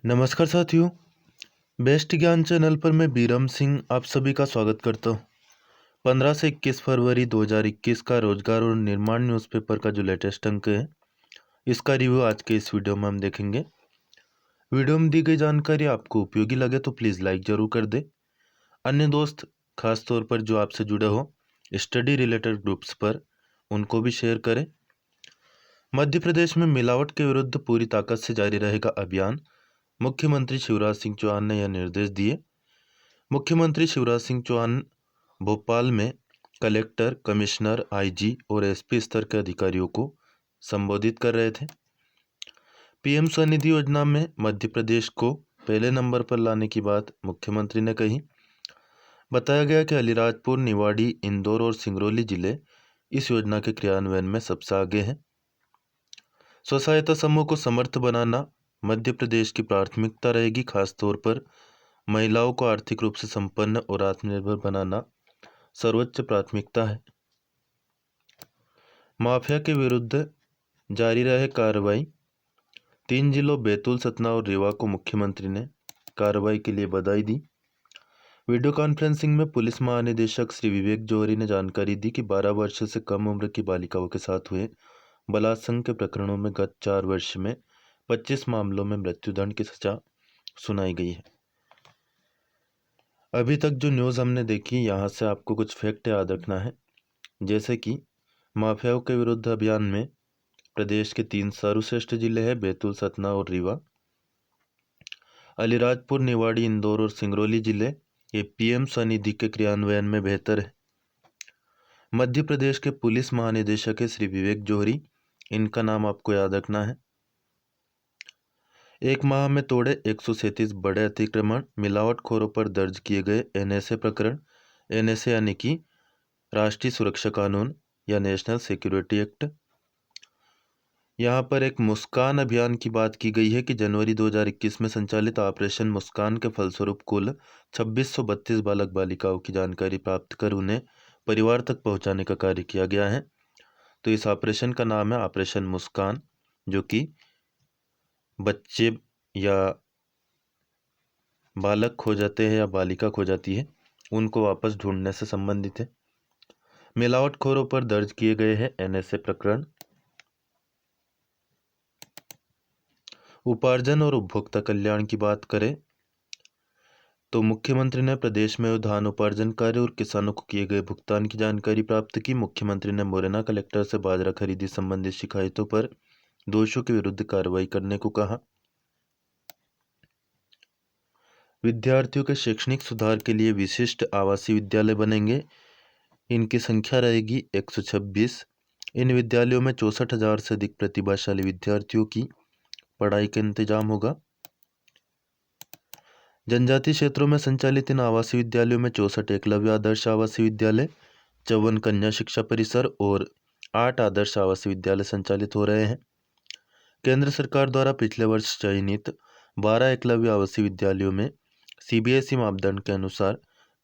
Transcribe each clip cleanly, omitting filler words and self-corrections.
नमस्कार साथियों। बेस्ट ज्ञान चैनल पर मैं बीरम सिंह आप सभी का स्वागत करता हूँ। 15 से 21 फरवरी 2021 का रोजगार और निर्माण न्यूज़पेपर का जो लेटेस्ट अंक है, इसका रिव्यू आज के इस वीडियो में हम देखेंगे। वीडियो में दी गई जानकारी आपको उपयोगी लगे तो प्लीज़ लाइक जरूर कर दे। अन्य दोस्त खास तौर पर जो आपसे जुड़े हो स्टडी रिलेटेड ग्रुप्स पर, उनको भी शेयर करें। मध्य प्रदेश में मिलावट के विरुद्ध पूरी ताकत से जारी रहेगा अभियान। मुख्यमंत्री शिवराज सिंह चौहान ने यह निर्देश दिए। मुख्यमंत्री शिवराज सिंह चौहान भोपाल में कलेक्टर, कमिश्नर, आईजी और एसपी स्तर के अधिकारियों को संबोधित कर रहे थे। पीएम स्वनिधि योजना में मध्य प्रदेश को पहले नंबर पर लाने की बात मुख्यमंत्री ने कही। बताया गया कि अलीराजपुर, निवाड़ी, इंदौर और सिंगरौली जिले इस योजना के क्रियान्वयन में सबसे आगे हैं। स्व सहायता समूह को समर्थ बनाना मध्य प्रदेश की प्राथमिकता रहेगी। खासतौर पर महिलाओं को आर्थिक रूप से संपन्न और आत्मनिर्भर बनाना सर्वोच्च प्राथमिकता है। माफिया के विरुद्ध जारी रहे कार्रवाई। 3 जिलों बैतूल, सतना और रीवा को मुख्यमंत्री ने कार्रवाई के लिए बधाई दी। वीडियो कॉन्फ्रेंसिंग में पुलिस महानिदेशक श्री विवेक जौहरी ने जानकारी दी कि 12 वर्ष से कम उम्र की बालिकाओं के साथ हुए बलात्संग के प्रकरणों में गत 4 वर्ष में 25 मामलों में मृत्युदंड की सजा सुनाई गई है। अभी तक जो न्यूज़ हमने देखी, यहाँ से आपको कुछ फैक्ट याद रखना है, जैसे कि माफियाओं के विरुद्ध अभियान में प्रदेश के 3 सर्वश्रेष्ठ जिले हैं, बैतूल, सतना और रीवा। अलीराजपुर, निवाड़ी, इंदौर और सिंगरौली जिले ये पीएम स्वनिधि के क्रियान्वयन में बेहतर है। मध्य प्रदेश के पुलिस महानिदेशक है श्री विवेक जौहरी, इनका नाम आपको याद रखना है। एक माह में तोड़े 137 बड़े अतिक्रमण। मिलावटखोरों पर दर्ज किए गए एनएसए प्रकरण। एनएसए यानी कि राष्ट्रीय सुरक्षा कानून या नेशनल सिक्योरिटी एक्ट। यहाँ पर एक मुस्कान अभियान की बात की गई है कि जनवरी 2021 में संचालित ऑपरेशन मुस्कान के फलस्वरूप कुल 2632 बालक बालिकाओं की जानकारी प्राप्त कर उन्हें परिवार तक पहुँचाने का कार्य किया गया है। तो इस ऑपरेशन का नाम है ऑपरेशन मुस्कान, जो कि बच्चे या बालक खो जाते हैं या बालिका खो जाती है, उनको वापस ढूंढने से संबंधित है। मिलावटखोरों पर दर्ज किए गए हैं एनएसए प्रकरण। उपार्जन और उपभोक्ता कल्याण की बात करें तो मुख्यमंत्री ने प्रदेश में धान उपार्जन कार्य और किसानों को किए गए भुगतान की जानकारी प्राप्त की। मुख्यमंत्री ने मुरैना कलेक्टर से बाजरा खरीदी संबंधित शिकायतों पर दोषियों के विरुद्ध कार्रवाई करने को कहा। विद्यार्थियों के शैक्षणिक सुधार के लिए विशिष्ट आवासीय विद्यालय बनेंगे। इनकी संख्या रहेगी 126। इन विद्यालयों में 64,000 से अधिक प्रतिभाशाली विद्यार्थियों की पढ़ाई का इंतजाम होगा। जनजातीय क्षेत्रों में संचालित इन आवासीय विद्यालयों में 64 एकलव्य आदर्श आवासीय विद्यालय, 54 कन्या शिक्षा परिसर और 8 आदर्श आवासीय विद्यालय संचालित हो रहे हैं। केंद्र सरकार द्वारा पिछले वर्ष चयनित 12 एकलव्य आवासीय विद्यालयों में सीबीएसई मापदंड के अनुसार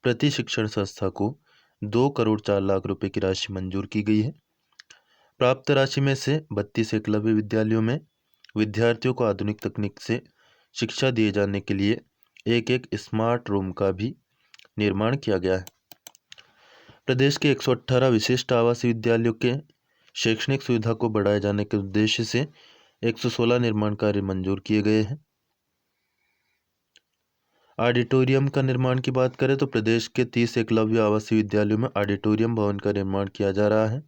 प्रति शिक्षण संस्था को 2 करोड़ 4 लाख रुपए की राशि मंजूर की गई है। प्राप्त राशि में से 32 एकलव्य विद्यालयों में विद्यार्थियों को आधुनिक तकनीक से शिक्षा दिए जाने के लिए एक स्मार्ट रूम का भी निर्माण किया गया है। प्रदेश के 118 विशिष्ट आवासीय विद्यालयों के शैक्षणिक सुविधा को बढ़ाए जाने के उद्देश्य से 116 निर्माण कार्य मंजूर किए गए हैं। ऑडिटोरियम का निर्माण की बात करें तो प्रदेश के 30 एकलव्य आवासीय विद्यालयों में ऑडिटोरियम भवन का निर्माण किया जा रहा है।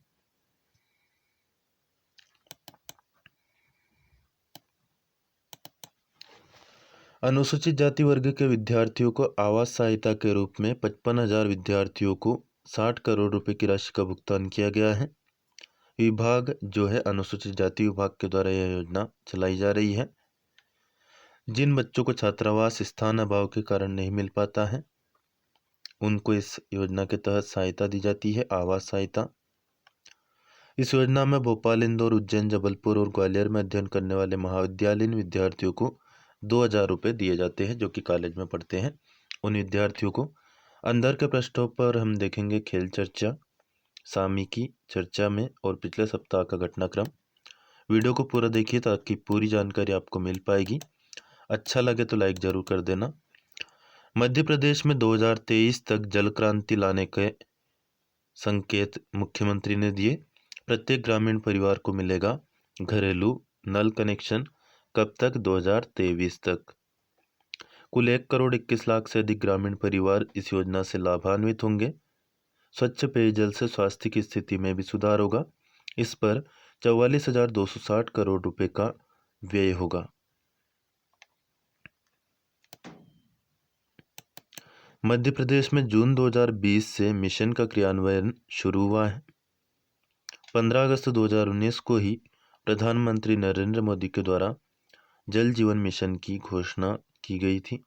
अनुसूचित जाति वर्ग के विद्यार्थियों को आवास सहायता के रूप में 55,000 विद्यार्थियों को 60 करोड़ रुपए की राशि का भुगतान किया गया है। विभाग जो है अनुसूचित जाति विभाग के द्वारा यह योजना चलाई जा रही है। जिन बच्चों को छात्रावास स्थान अभाव के कारण नहीं मिल पाता है, उनको इस योजना के तहत सहायता दी जाती है, आवास सहायता। इस योजना में भोपाल, इंदौर, उज्जैन, जबलपुर और ग्वालियर में अध्ययन करने वाले महाविद्यालयीन विद्यार्थियों को 2,000 रुपये दिए जाते हैं, जो कि कॉलेज में पढ़ते हैं उन विद्यार्थियों को। अंदर के पृष्ठों पर हम देखेंगे खेल चर्चा, सामयिकी चर्चा में और पिछले सप्ताह का घटनाक्रम। वीडियो को पूरा देखिए ताकि पूरी जानकारी आपको मिल पाएगी। अच्छा लगे तो लाइक जरूर कर देना। मध्य प्रदेश में 2023 तक जल क्रांति लाने के संकेत मुख्यमंत्री ने दिए। प्रत्येक ग्रामीण परिवार को मिलेगा घरेलू नल कनेक्शन। कब तक? 2023 तक। कुल 1,21,00,000 से अधिक ग्रामीण परिवार इस योजना से लाभान्वित होंगे। स्वच्छ पेयजल से स्वास्थ्य की स्थिति में भी सुधार होगा। इस पर 44,260 करोड़ रुपए का व्यय होगा। मध्य प्रदेश में जून 2020 से मिशन का क्रियान्वयन शुरू हुआ है। 15 अगस्त 2019 को ही प्रधानमंत्री नरेंद्र मोदी के द्वारा जल जीवन मिशन की घोषणा की गई थी।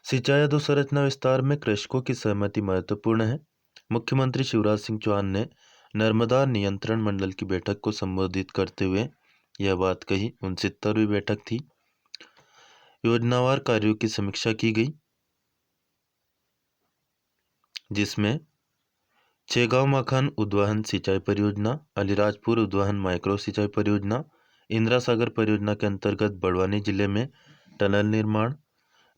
सिंचाई अधोसंरचना विस्तार में कृषकों की सहमति महत्वपूर्ण है। मुख्यमंत्री शिवराज सिंह चौहान ने नर्मदा नियंत्रण मंडल की बैठक को संबोधित करते हुए यह बात कही। 69वीं बैठक थी। योजनावार कार्यों की समीक्षा की गई, जिसमें छेगांव मखान उद्वहन सिंचाई परियोजना, अलीराजपुर उद्वहन माइक्रो सिंचाई परियोजना, इंदिरा सागर परियोजना के अंतर्गत बड़वानी जिले में टनल निर्माण,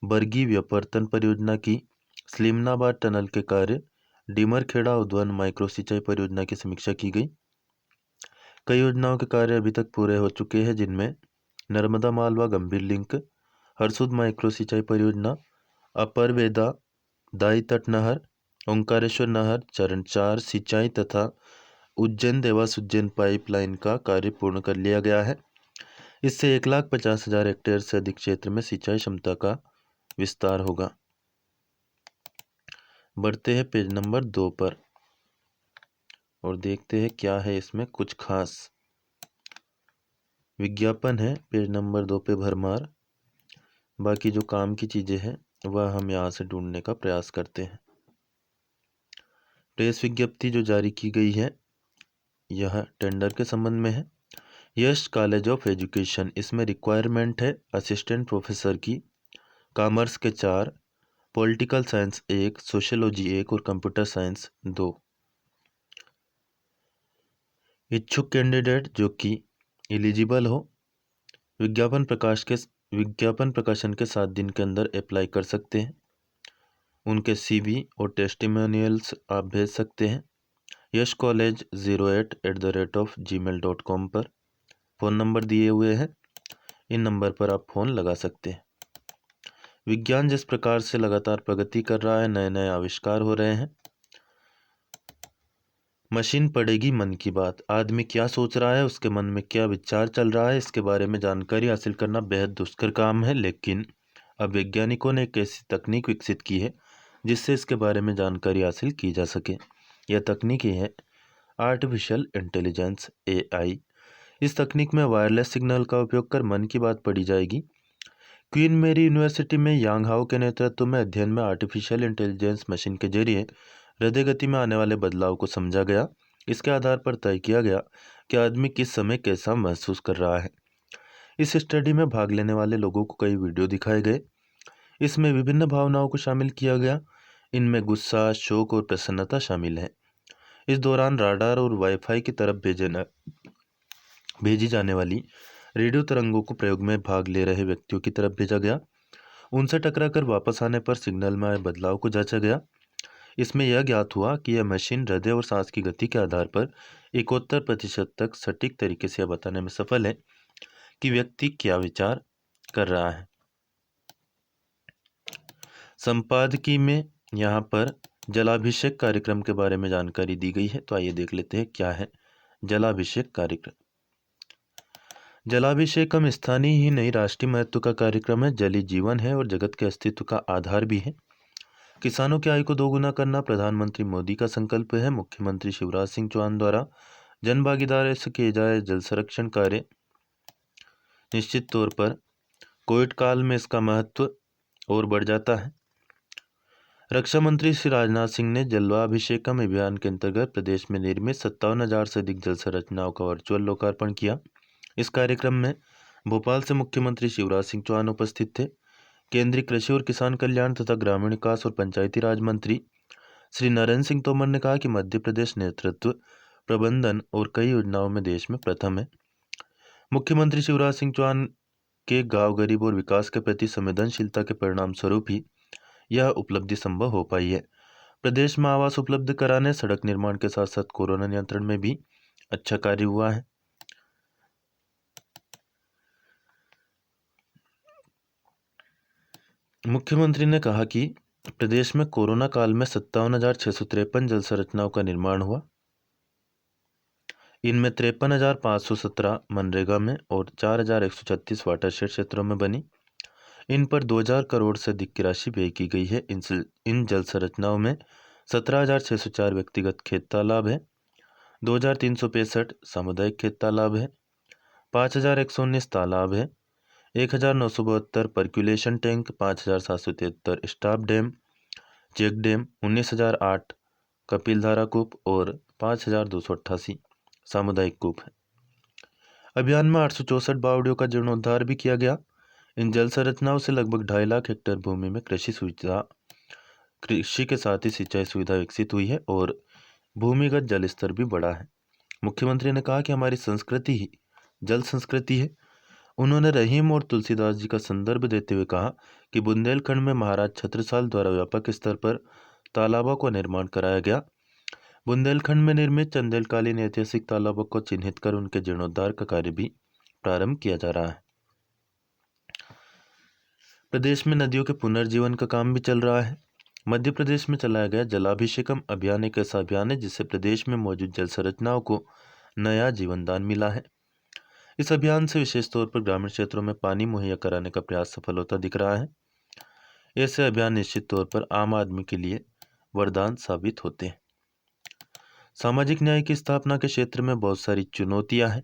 बरगी व्यपर्तन परियोजना की स्लिमनाबाद टनल के कार्य, डीमरखेड़ा उद्वहन माइक्रो सिंचाई परियोजना की समीक्षा की गई। कई योजनाओं के कार्य अभी तक पूरे हो चुके हैं, जिनमें नर्मदा मालवा गंभीर लिंक, हरसुद माइक्रो सिंचाई परियोजना, अपर वेदा दाई तट नहर, ओंकारेश्वर नहर चरण 4 सिंचाई तथा उज्जैन देवास उज्जैन पाइपलाइन का कार्य पूर्ण कर लिया गया है। इससे 1,50,000 हेक्टेयर से अधिक क्षेत्र में सिंचाई क्षमता का विस्तार होगा। बढ़ते हैं पेज नंबर 2 पर और देखते हैं क्या है इसमें कुछ खास। विज्ञापन है पेज नंबर 2 पे भरमार। बाकी जो काम की चीज़ें हैं वह हम यहाँ से ढूंढने का प्रयास करते हैं। प्रेस विज्ञप्ति जो जारी की गई है यह टेंडर के संबंध में है। यश कॉलेज ऑफ एजुकेशन, इसमें रिक्वायरमेंट है असिस्टेंट प्रोफेसर की, कॉमर्स के 4, पॉलिटिकल साइंस 1, सोशियोलॉजी 1 और कंप्यूटर साइंस 2। इच्छुक कैंडिडेट जो कि एलिजिबल हो विज्ञापन प्रकाशन के 7 दिन के अंदर अप्लाई कर सकते हैं। उनके CV और टेस्टिमोनियल्स आप भेज सकते हैं yashcollege08@gmail.com पर। फ़ोन नंबर दिए हुए हैं, इन नंबर पर आप फ़ोन लगा सकते हैं। विज्ञान जिस प्रकार से लगातार प्रगति कर रहा है, नए नए आविष्कार हो रहे हैं। मशीन पढ़ेगी मन की बात। आदमी क्या सोच रहा है, उसके मन में क्या विचार चल रहा है, इसके बारे में जानकारी हासिल करना बेहद दुष्कर काम है। लेकिन अब वैज्ञानिकों ने एक ऐसी तकनीक विकसित की है जिससे इसके बारे में जानकारी हासिल की जा सके। यह तकनीक ही है आर्टिफिशियल इंटेलिजेंस AI। इस तकनीक में वायरलेस सिग्नल का उपयोग कर मन की बात पढ़ी जाएगी। क्वीन मेरी यूनिवर्सिटी में यांग हाओ के नेतृत्व में अध्ययन में आर्टिफिशियल इंटेलिजेंस मशीन के जरिए हृदय गति में आने वाले बदलाव को समझा गया। इसके आधार पर तय किया गया कि आदमी किस समय कैसा महसूस कर रहा है। इस स्टडी में भाग लेने वाले लोगों को कई वीडियो दिखाए गए। इसमें विभिन्न भावनाओं को शामिल किया गया। इनमें गुस्सा, शोक और प्रसन्नता शामिल है। इस दौरान राडार और वाईफाई की तरफ भेजी जाने वाली रेडियो तरंगों को प्रयोग में भाग ले रहे व्यक्तियों की तरफ भेजा गया। उनसे टकराकर वापस आने पर सिग्नल में आए बदलाव को जांचा गया। इसमें यह ज्ञात हुआ कि यह मशीन हृदय और सांस की गति के आधार पर 71% तक सटीक तरीके से यह बताने में सफल है कि व्यक्ति क्या विचार कर रहा है। संपादकीय में यहाँ पर जलाभिषेक कार्यक्रम के बारे में जानकारी दी गई है, तो आइए देख लेते हैं क्या है जलाभिषेक कार्यक्रम। जलाभिषेकम स्थानीय ही नहीं राष्ट्रीय महत्व का कार्यक्रम है। जल ही जीवन है और जगत के अस्तित्व का आधार भी है। किसानों की आय को दोगुना करना प्रधानमंत्री मोदी का संकल्प है। मुख्यमंत्री शिवराज सिंह चौहान द्वारा जन भागीदारी से किए जाए जल संरक्षण कार्य निश्चित तौर पर कोविड काल में इसका महत्व और बढ़ जाता है। रक्षा मंत्री श्री राजनाथ सिंह ने जलाभिषेकम अभियान के अंतर्गत प्रदेश में निर्मित 57,000 से अधिक जल संरचनाओं का वर्चुअल लोकार्पण किया। इस कार्यक्रम में भोपाल से मुख्यमंत्री शिवराज सिंह चौहान उपस्थित थे। केंद्रीय कृषि और किसान कल्याण तथा ग्रामीण विकास और पंचायती राज मंत्री श्री नरेंद्र सिंह तोमर ने कहा कि मध्य प्रदेश नेतृत्व, प्रबंधन और कई योजनाओं में देश में प्रथम है। मुख्यमंत्री शिवराज सिंह चौहान के गांव गरीब और विकास के प्रति संवेदनशीलता के परिणाम स्वरूप ही यह उपलब्धि संभव हो पाई है। प्रदेश में आवास उपलब्ध कराने, सड़क निर्माण के साथ साथ कोरोना नियंत्रण में भी अच्छा कार्य हुआ है। मुख्यमंत्री ने कहा कि प्रदेश में कोरोना काल में 57,653 जल संरचनाओं का निर्माण हुआ। इनमें 53,517 मनरेगा में और 4,136 वाटरशेड क्षेत्रों में बनी। इन पर 2,000 करोड़ से अधिक की राशि व्यय की गई है। इन जल संरचनाओं में 17,604 व्यक्तिगत खेत तालाब है, 2,365 सामुदायिक खेत तालाब है, 5,119 तालाब है, 1,972 percolation tank, 5,773 stop dam, check dam, 19,008 Kapildhara कूप और 5,288 सामुदायिक कूप है। अभियान में 864 बावड़ियों का जीर्णोद्धार भी किया गया। इन जल संरचनाओं से लगभग 2.5 लाख हेक्टेयर भूमि में कृषि के साथ ही सिंचाई सुविधा विकसित हुई है और भूमिगत जल स्तर भी बढ़ा है। मुख्यमंत्री ने कहा कि हमारी संस्कृति ही जल संस्कृति है। उन्होंने रहीम और तुलसीदास जी का संदर्भ देते हुए कहा कि बुंदेलखंड में महाराज छत्रसाल द्वारा व्यापक स्तर पर तालाबों का निर्माण कराया गया। बुंदेलखंड में निर्मित चंदेलकालीन ऐतिहासिक तालाबों को चिन्हित कर उनके जीर्णोद्धार का कार्य भी प्रारंभ किया जा रहा है। प्रदेश में नदियों के पुनर्जीवन का काम भी चल रहा है। मध्य प्रदेश में चलाया गया जलाभिषेकम अभियान एक ऐसा अभियान है जिससे प्रदेश में मौजूद जल संरचनाओं को नया जीवन दान मिला है। इस अभियान से विशेष तौर पर ग्रामीण क्षेत्रों में पानी मुहैया कराने का प्रयास सफल होता दिख रहा है। ऐसे अभियान निश्चित तौर पर आम आदमी के लिए वरदान साबित होते हैं। सामाजिक न्याय की स्थापना के क्षेत्र में बहुत सारी चुनौतियां हैं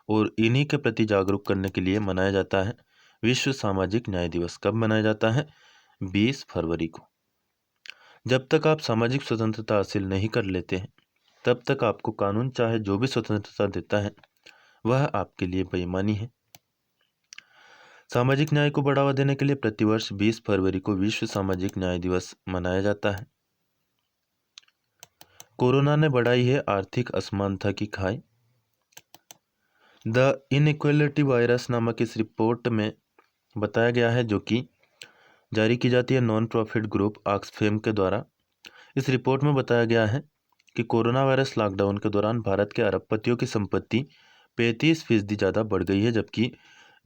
और इन्हीं के प्रति जागरूक करने के लिए मनाया जाता है विश्व सामाजिक न्याय दिवस। कब मनाया जाता है? 20 फरवरी को। जब तक आप सामाजिक स्वतंत्रता हासिल नहीं कर लेते हैं तब तक आपको कानून चाहे जो भी स्वतंत्रता देता है वह आपके लिए बेईमानी है। सामाजिक न्याय को बढ़ावा देने के लिए प्रतिवर्ष 20 फरवरी को विश्व सामाजिक न्याय दिवस मनाया जाता है। कोरोना ने बढ़ाई है आर्थिक असमानता की खाई। द इनइक्वालिटी वायरस नामक इस रिपोर्ट में बताया गया है, जो कि जारी की जाती है नॉन प्रॉफिट ग्रुप ऑक्सफैम के द्वारा। इस रिपोर्ट में बताया गया है कि कोरोना वायरस लॉकडाउन के दौरान भारत के अरबपतियों की संपत्ति 35% ज़्यादा बढ़ गई है, जबकि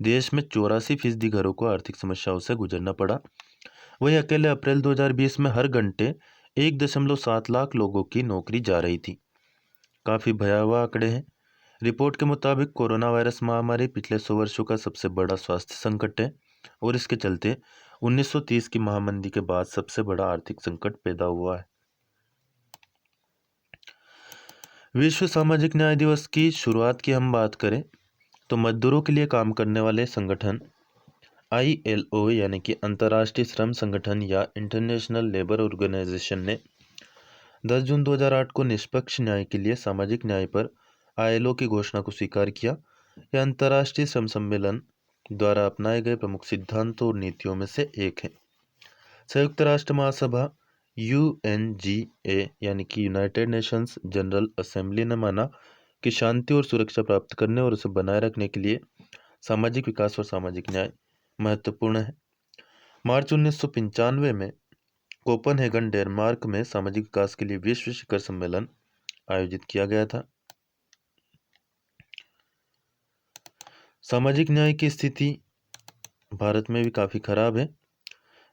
देश में 84% घरों को आर्थिक समस्याओं से गुजरना पड़ा। वहीं अकेले अप्रैल 2020 में हर घंटे 1.7 लाख लोगों की नौकरी जा रही थी। काफ़ी भयावह आंकड़े हैं। रिपोर्ट के मुताबिक कोरोना वायरस महामारी पिछले 100 वर्षों का सबसे बड़ा स्वास्थ्य संकट है और इसके चलते 1930 की महामंदी के बाद सबसे बड़ा आर्थिक संकट पैदा हुआ है। विश्व सामाजिक न्याय दिवस की शुरुआत की हम बात करें तो मजदूरों के लिए काम करने वाले संगठन ILO यानी कि अंतर्राष्ट्रीय श्रम संगठन या इंटरनेशनल लेबर ऑर्गेनाइजेशन ने 10 जून 2008 को निष्पक्ष न्याय के लिए सामाजिक न्याय पर ILO की घोषणा को स्वीकार किया। यह अंतर्राष्ट्रीय श्रम सम्मेलन द्वारा अपनाए गए प्रमुख सिद्धांतों और नीतियों में से एक है। संयुक्त राष्ट्र महासभा UNGA यानी कि यूनाइटेड नेशंस जनरल असेंबली ने माना कि शांति और सुरक्षा प्राप्त करने और उसे बनाए रखने के लिए सामाजिक विकास और सामाजिक न्याय महत्वपूर्ण है। मार्च 1995 में कोपनहेगन डेनमार्क में सामाजिक विकास के लिए विश्व शिखर सम्मेलन आयोजित किया गया था। सामाजिक न्याय की स्थिति भारत में भी काफ़ी खराब है।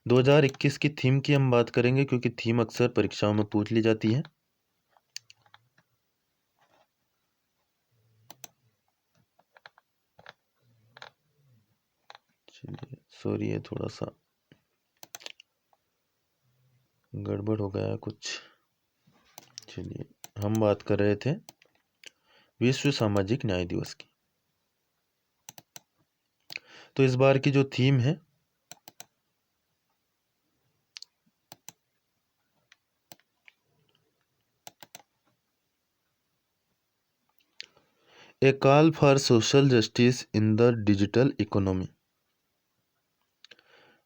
2021 की थीम की हम बात करेंगे क्योंकि थीम अक्सर परीक्षाओं में पूछ ली जाती है। चलिए, सॉरी, ये थोड़ा सा गड़बड़ हो गया कुछ। चलिए, हम बात कर रहे थे विश्व सामाजिक न्याय दिवस की। तो इस बार की जो थीम है a call for social justice in the digital economy.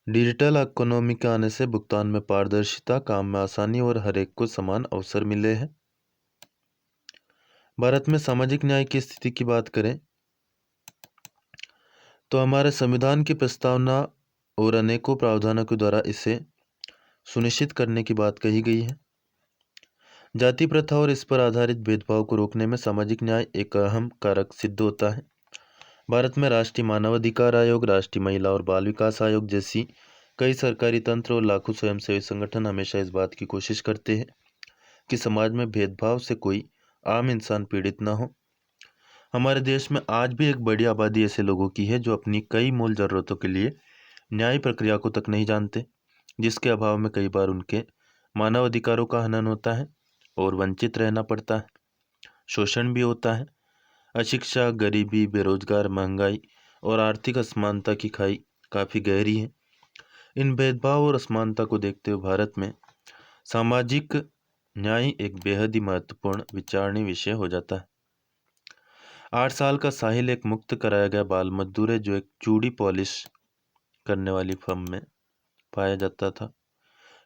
Digital economy के आने से भुगतान में पारदर्शिता, काम में आसानी और हर एक को समान अवसर मिले हैं। भारत में सामाजिक न्याय की स्थिति की बात करें तो हमारे संविधान की प्रस्तावना और अनेकों प्रावधानों के द्वारा इसे सुनिश्चित करने की बात कही गई है। जाति प्रथा और इस पर आधारित भेदभाव को रोकने में सामाजिक न्याय एक अहम कारक सिद्ध होता है। भारत में राष्ट्रीय मानवाधिकार आयोग, राष्ट्रीय महिला और बाल विकास आयोग जैसी कई सरकारी तंत्र और लाखों स्वयंसेवी संगठन हमेशा इस बात की कोशिश करते हैं कि समाज में भेदभाव से कोई आम इंसान पीड़ित न हो। हमारे देश में आज भी एक बड़ी आबादी ऐसे लोगों की है जो अपनी कई मूल जरूरतों के लिए न्याय प्रक्रिया को तक नहीं जानते, जिसके अभाव में कई बार उनके मानव अधिकारों का हनन होता है और वंचित रहना पड़ता है। शोषण भी होता है। अशिक्षा, गरीबी, बेरोजगार, महंगाई और आर्थिक असमानता की खाई काफ़ी गहरी है। इन भेदभाव और असमानता को देखते हुए भारत में सामाजिक न्याय एक बेहद ही महत्वपूर्ण विचारणीय विषय हो जाता है। 8 साल का साहिल एक मुक्त कराया गया बाल मजदूर है जो एक चूड़ी पॉलिश करने वाली फर्म में पाया जाता था।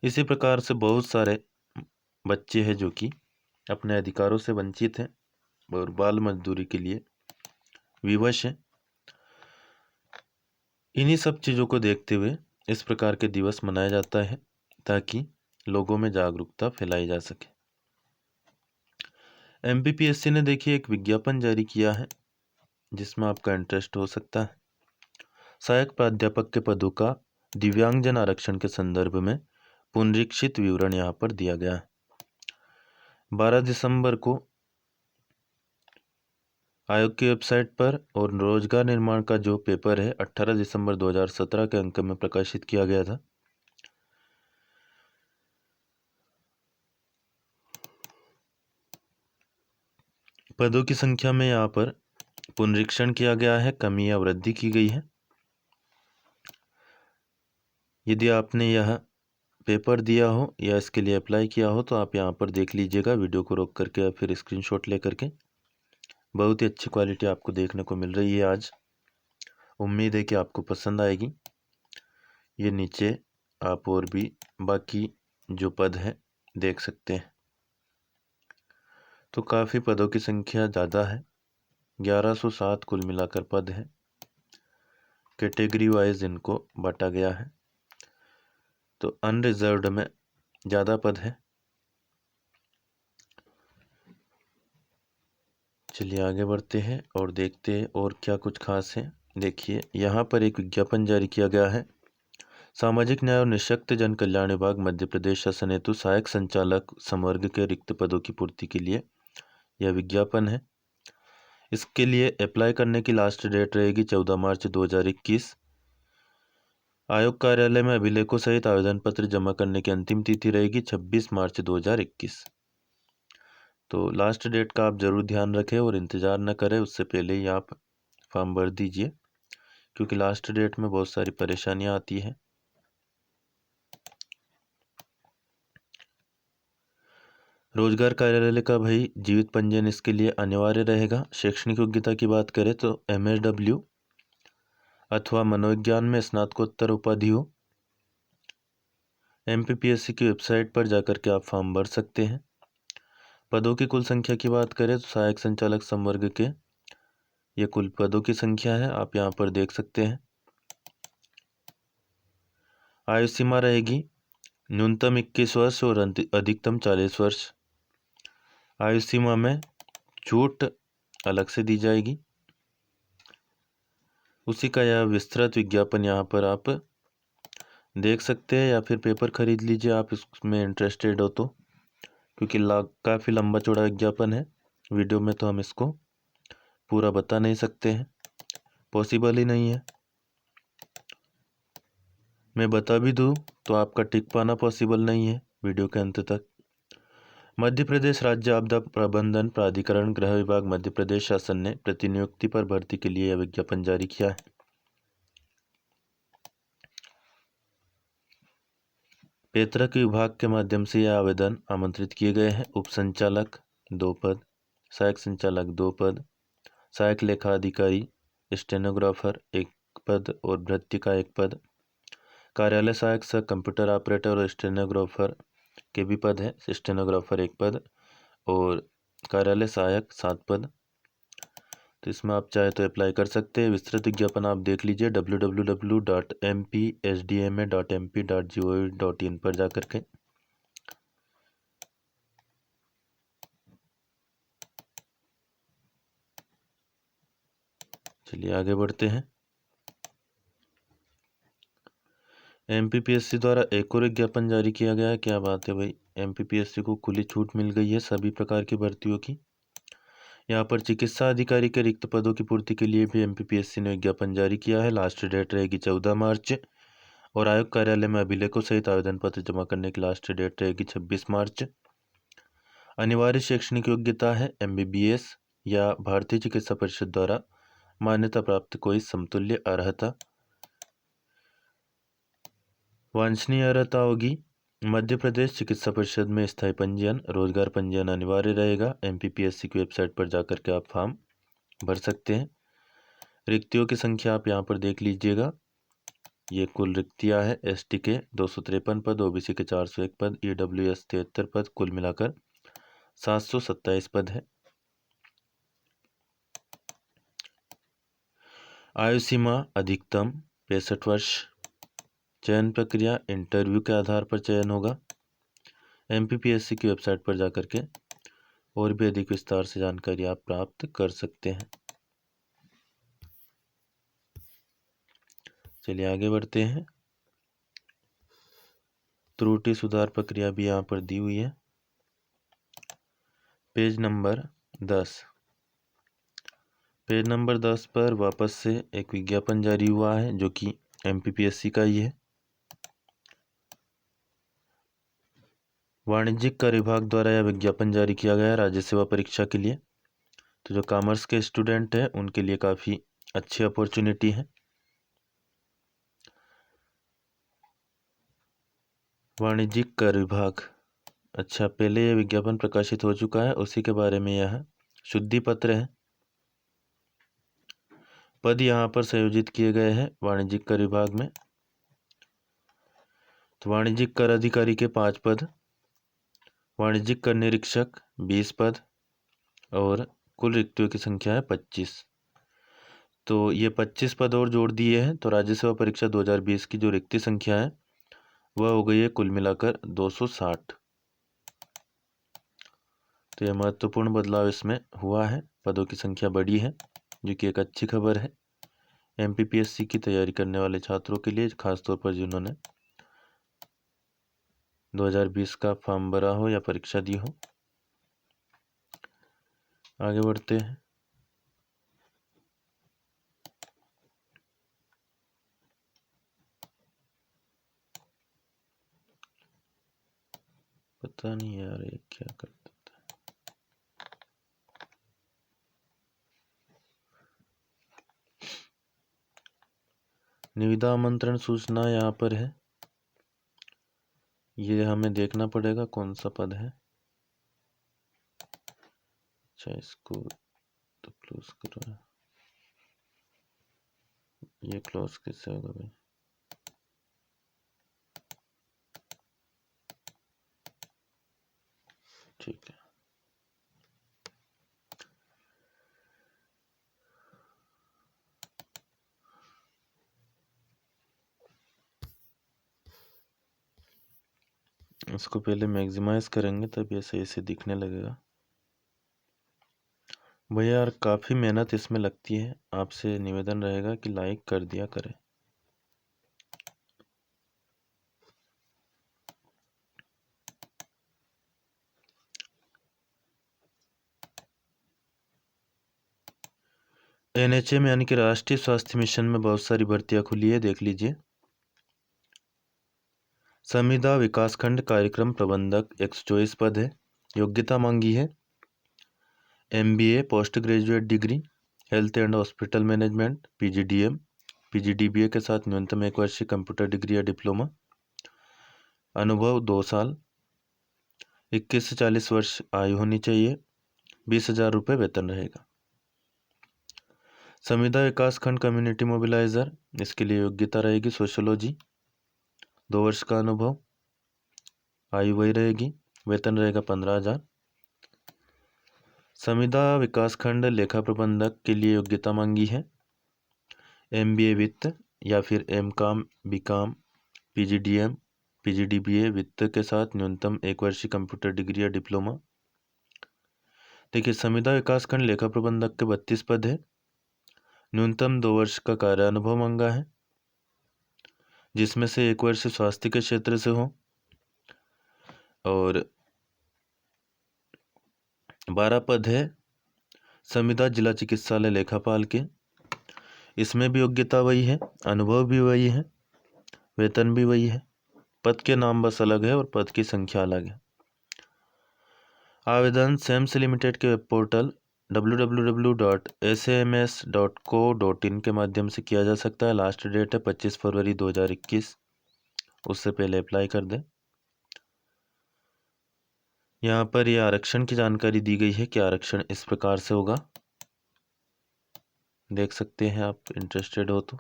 इसी प्रकार से बहुत सारे बच्चे हैं जो कि अपने अधिकारों से वंचित हैं और बाल मजदूरी के लिए विवश हैं। इन्हीं सब चीज़ों को देखते हुए इस प्रकार के दिवस मनाया जाता है ताकि लोगों में जागरूकता फैलाई जा सके। एमपीपीएससी ने देखिए एक विज्ञापन जारी किया है जिसमें आपका इंटरेस्ट हो सकता है। सहायक प्राध्यापक के पदों का दिव्यांगजन आरक्षण के संदर्भ में पुनरीक्षित विवरण यहाँ पर दिया गया है। 12 दिसंबर को आयोग की वेबसाइट पर और रोजगार निर्माण का जो पेपर है 18 दिसंबर 2017 के अंक में प्रकाशित किया गया था। पदों की संख्या में यहाँ पर पुनरीक्षण किया गया है, कमी या वृद्धि की गई है। यदि आपने यह पेपर दिया हो या इसके लिए अप्लाई किया हो तो आप यहाँ पर देख लीजिएगा वीडियो को रोक करके या फिर स्क्रीनशॉट ले करके। बहुत ही अच्छी क्वालिटी आपको देखने को मिल रही है आज। उम्मीद है कि आपको पसंद आएगी। ये नीचे आप और भी बाकी जो पद है देख सकते हैं। तो काफ़ी पदों की संख्या ज़्यादा है, 1107 कुल मिलाकर पद है। कैटेगरी वाइज इनको बांटा गया है। तो अनरिजर्व्ड में ज़्यादा पद है। चलिए आगे बढ़ते हैं और देखते हैं और क्या कुछ खास है। देखिए यहाँ पर एक विज्ञापन जारी किया गया है। सामाजिक न्याय और निःशक्त जन कल्याण विभाग मध्य प्रदेश शासन हेतु सहायक संचालक संवर्ग के रिक्त पदों की पूर्ति के लिए यह विज्ञापन है। इसके लिए अप्लाई करने की लास्ट डेट रहेगी 14 मार्च 2021। आयोग कार्यालय में अभिलेखों सहित आवेदन पत्र जमा करने की अंतिम तिथि रहेगी 26 मार्च 2021। तो लास्ट डेट का आप ज़रूर ध्यान रखें और इंतज़ार न करें, उससे पहले ही आप फॉर्म भर दीजिए क्योंकि लास्ट डेट में बहुत सारी परेशानियां आती हैं। रोजगार कार्यालय का भाई जीवित पंजीयन इसके लिए अनिवार्य रहेगा। शैक्षणिक योग्यता की बात करें तो MSW अथवा मनोविज्ञान में स्नातकोत्तर उपाधि हो। MPPSC की वेबसाइट पर जाकर के आप फॉर्म भर सकते हैं। पदों की कुल संख्या की बात करें तो सहायक संचालक संवर्ग के ये कुल पदों की संख्या है, आप यहाँ पर देख सकते हैं। आयु सीमा रहेगी न्यूनतम 21 वर्ष और अधिकतम 40 वर्ष। आयु सीमा में छूट अलग से दी जाएगी। उसी का यह विस्तृत विज्ञापन यहाँ पर आप देख सकते हैं या फिर पेपर खरीद लीजिए आप इसमें इंटरेस्टेड हो तो, क्योंकि काफ़ी लंबा चौड़ा विज्ञापन है। वीडियो में तो हम इसको पूरा बता नहीं सकते हैं, पॉसिबल ही नहीं है। मैं बता भी दूँ तो आपका टिक पाना पॉसिबल नहीं है वीडियो के अंत तक। मध्य प्रदेश राज्य आपदा प्रबंधन प्राधिकरण गृह विभाग मध्य प्रदेश शासन ने प्रतिनियुक्ति पर भर्ती के लिए यह विज्ञापन जारी किया है। पैतृक विभाग के माध्यम से यह आवेदन आमंत्रित किए गए हैं। उप संचालक 2 पद, सहायक संचालक 2 पद, सहायक लेखा अधिकारी, स्टेनोग्राफर 1 पद और भृत्य का 1 पद, कार्यालय सहायक सह कंप्यूटर ऑपरेटर और स्टेनोग्राफर के भी पद है। स्टेनोग्राफर 1 पद और कार्यालय सहायक 7 पद। तो इसमें आप चाहे तो अप्लाई कर सकते हैं। विस्तृत विज्ञापन आप देख लीजिए www.mpsdma.mp.gov.in पर जा करके। चलिए आगे बढ़ते हैं। एमपीपीएससी द्वारा एक और विज्ञापन जारी किया गया है। क्या बात है भाई, एमपीपीएससी को खुली छूट मिल गई है सभी प्रकार की भर्तियों की। यहाँ पर चिकित्सा अधिकारी के रिक्त पदों की पूर्ति के लिए भी एमपीपीएससी ने विज्ञापन जारी किया है। लास्ट डेट रहेगी 14 मार्च और आयोग कार्यालय में अभिलेखों सहित आवेदन पत्र जमा करने की लास्ट डेट रहेगी 26 मार्च। अनिवार्य शैक्षणिक योग्यता है एमबीबीएस या भारतीय चिकित्सा परिषद द्वारा मान्यता प्राप्त कोई समतुल्य अर्हता। वांछनीय अर्हता होगी मध्य प्रदेश चिकित्सा परिषद में स्थायी पंजीयन, रोजगार पंजीयन अनिवार्य रहेगा। एमपीपीएससी की वेबसाइट पर जाकर के आप फॉर्म भर सकते हैं। रिक्तियों की संख्या आप यहाँ पर देख लीजिएगा। ये कुल रिक्तियाँ है। एसटी के 253 पद, ओबीसी के 401 पद, ईडब्ल्यूएस 73 पद, कुल मिलाकर 727 पद है। आयु सीमा अधिकतम 65 वर्ष। चयन प्रक्रिया इंटरव्यू के आधार पर चयन होगा। एमपीपीएससी की वेबसाइट पर जाकर के और भी अधिक विस्तार से जानकारी आप प्राप्त कर सकते हैं। चलिए आगे बढ़ते हैं। त्रुटि सुधार प्रक्रिया भी यहाँ पर दी हुई है। Page number 10। पेज नंबर 10 पर वापस से एक विज्ञापन जारी हुआ है जो कि एमपीपीएससी का ही है। वाणिज्यिक कर विभाग द्वारा यह विज्ञापन जारी किया गया है राज्य सेवा परीक्षा के लिए। तो जो कॉमर्स के स्टूडेंट हैं उनके लिए काफ़ी अच्छी अपॉर्चुनिटी है। वाणिज्यिक कर विभाग, अच्छा पहले यह विज्ञापन प्रकाशित हो चुका है, उसी के बारे में यह शुद्धि पत्र है। पद यहाँ पर संयोजित किए गए हैं वाणिज्यिक कर विभाग में। तो वाणिज्यिक कर अधिकारी के 5 पद, वाणिज्यिक कर निरीक्षक 20 पद और कुल रिक्तियों की संख्या है 25। तो ये 25 पद और जोड़ दिए हैं तो राज्य सेवा परीक्षा 2020 की जो रिक्ति संख्या है वह हो गई है कुल मिलाकर 260। तो यह महत्वपूर्ण बदलाव इसमें हुआ है, पदों की संख्या बढ़ी है जो कि एक अच्छी खबर है एमपीपीएससी की तैयारी करने वाले छात्रों के लिए, खासतौर पर जिन्होंने 2020 का फॉर्म भरा हो या परीक्षा दी हो। आगे बढ़ते हैं। पता नहीं यार ये क्या करता था। निविदा आमंत्रण सूचना यहाँ पर है, ये हमें देखना पड़ेगा कौन सा पद है। अच्छा इसको तो क्लोज करो, ये क्लोज कैसे होगा भाई। ठीक है, इसको पहले मैक्सिमाइज करेंगे तब ये सही से दिखने लगेगा। भैया यार काफ़ी मेहनत इसमें लगती है, आपसे निवेदन रहेगा कि लाइक कर दिया करें। एनएचएम यानी कि राष्ट्रीय स्वास्थ्य मिशन में बहुत सारी भर्तियां खुली है, देख लीजिए। संविदा विकासखंड कार्यक्रम प्रबंधक 124 पद है। योग्यता मांगी है MBA post graduate degree health and hospital management PGDM PGDBA के साथ न्यूनतम 1 वर्षीय कंप्यूटर डिग्री या डिप्लोमा, अनुभव 2 साल, 21 से 40 वर्ष आयु होनी चाहिए, 20,000 रुपये वेतन रहेगा। संविदा विकासखंड कम्युनिटी मोबिलाइजर, इसके लिए योग्यता रहेगी सोशियोलॉजी, 2 वर्ष का अनुभव, आयु वही रहेगी, वेतन रहेगा 15,000। संविदा विकासखंड लेखा प्रबंधक के लिए योग्यता मांगी है MBA वित्त या फिर M.Com, B.Com, PGDM, PGDBA वित्त के साथ न्यूनतम 1 वर्षीय कंप्यूटर डिग्री या डिप्लोमा। देखिए, संविदा विकासखंड लेखा प्रबंधक के 32 पद है। न्यूनतम 2 वर्ष का कार्य अनुभव मांगा है, जिसमें से 1 वर्ष स्वास्थ्य के क्षेत्र से हो और 12 पद है संविदा जिला चिकित्सालय लेखापाल के। इसमें भी योग्यता वही है, अनुभव भी वही है, वेतन भी वही है। पद के नाम बस अलग है और पद की संख्या अलग है। आवेदन सेम्स लिमिटेड के वेब पोर्टल www.sams.co.in के माध्यम से किया जा सकता है। लास्ट डेट है 25 फरवरी 2021। उससे पहले अप्लाई कर दें। यहाँ पर ये आरक्षण की जानकारी दी गई है कि आरक्षण इस प्रकार से होगा, देख सकते हैं आप इंटरेस्टेड हो तो।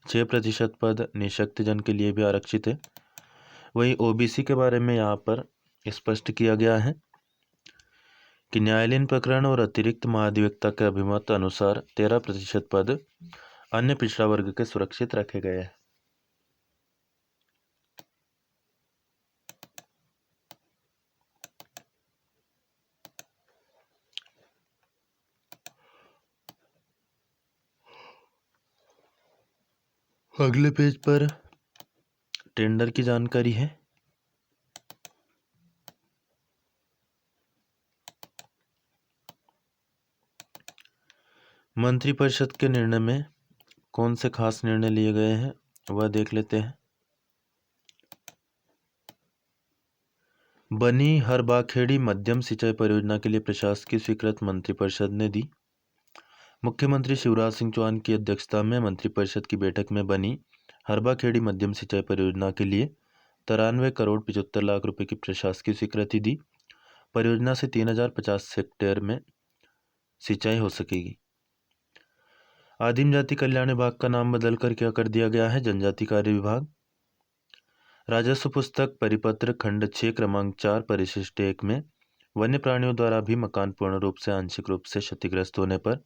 6% पद निःशक्तजन के लिए भी आरक्षित है। वहीं OBC के बारे में यहाँ पर स्पष्ट किया गया है कि न्यायालयीन प्रकरण और अतिरिक्त महाधिवक्ता के अभिमत अनुसार 13% पद अन्य पिछड़ा वर्ग के सुरक्षित रखे गए हैं। अगले पेज पर टेंडर की जानकारी है। मंत्रिपरिषद के निर्णय में कौन से खास निर्णय लिए गए हैं वह देख लेते हैं। बनी हरबाखेड़ी मध्यम सिंचाई परियोजना के लिए प्रशासकीय स्वीकृति मंत्रिपरिषद ने दी। मुख्यमंत्री शिवराज सिंह चौहान की अध्यक्षता में मंत्रिपरिषद की बैठक में बनी हरबाखेड़ी मध्यम सिंचाई परियोजना के लिए 93 करोड़ 75 लाख रुपए की प्रशासकीय स्वीकृति दी। परियोजना से 3050 हेक्टेयर में सिंचाई हो सकेगी। आदिम जाति कल्याण विभाग का नाम बदलकर क्या कर दिया गया है? जनजाति कार्य विभाग। राजस्व पुस्तक परिपत्र खंड 6 क्रमांक 4 परिशिष्ट 1 में वन्य प्राणियों द्वारा भी मकान पूर्ण रूप से आंशिक रूप से क्षतिग्रस्त होने पर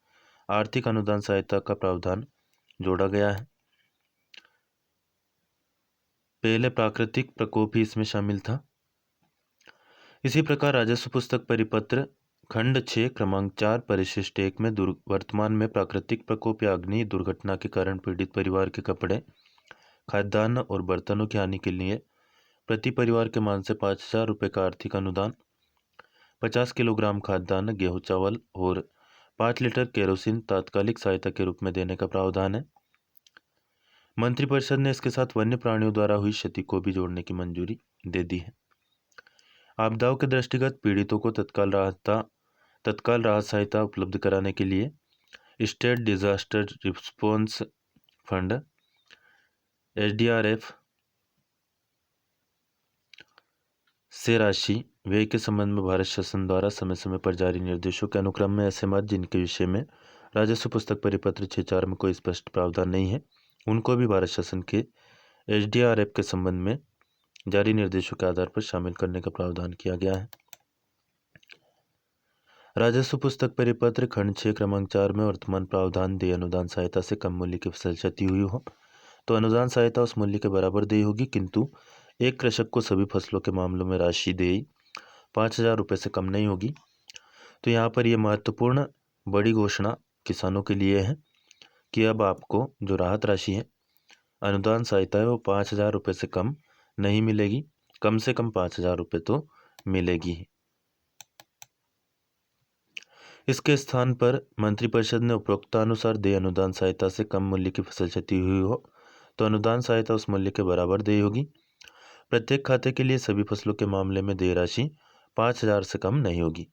आर्थिक अनुदान सहायता का प्रावधान जोड़ा गया है। पहले प्राकृतिक प्रकोप ही इसमें शामिल था। इसी प्रकार राजस्व पुस्तक परिपत्र खंड 6 क्रमांक 4 परिशिष्ट 1 में वर्तमान में प्राकृतिक प्रकोप या अग्नि दुर्घटना के कारण पीड़ित परिवार के कपड़े, खाद्यान्न और बर्तनों की हानि के लिए प्रति परिवार के मान से 5000 रुपये का आर्थिक अनुदान, 50 किलोग्राम खाद्यान्न, गेहूं, चावल और 5 लीटर केरोसिन तात्कालिक सहायता के रूप में देने का प्रावधान है। मंत्रिपरिषद ने इसके साथ वन्य प्राणियों द्वारा हुई क्षति को भी जोड़ने की मंजूरी दे दी है। आपदाओं के दृष्टिगत पीड़ितों को तत्काल राहत सहायता उपलब्ध कराने के लिए state disaster response fund SDRF से राशि व्यय के संबंध में भारत शासन द्वारा समय समय पर जारी निर्देशों के अनुक्रम में ऐसे मत जिनके विषय में राजस्व पुस्तक परिपत्र 6.4 में कोई स्पष्ट प्रावधान नहीं है, उनको भी भारत शासन के SDRF के संबंध में जारी निर्देशों के आधार पर शामिल करने का प्रावधान किया गया है। राजस्व पुस्तक परिपत्र खंड 6 क्रमांक 4 में वर्तमान प्रावधान देय अनुदान सहायता से कम मूल्य की फसल क्षति हुई हो तो अनुदान सहायता उस मूल्य के बराबर देय होगी, किंतु एक कृषक को सभी फसलों के मामलों में राशि देय 5000 रुपये से कम नहीं होगी। तो यहाँ पर यह महत्वपूर्ण बड़ी घोषणा किसानों के लिए है कि अब आपको जो राहत राशि है, अनुदान सहायता है, वो 5000 रुपये से कम नहीं मिलेगी, कम से कम 5000 रुपये तो मिलेगी। इसके स्थान पर मंत्रिपरिषद ने उपरोक्तानुसार देय अनुदान सहायता से कम मूल्य की फसल क्षति हुई हो तो अनुदान सहायता उस मूल्य के बराबर देय होगी। प्रत्येक खाते के लिए सभी फसलों के मामले में देय राशि 5000 से कम नहीं होगी।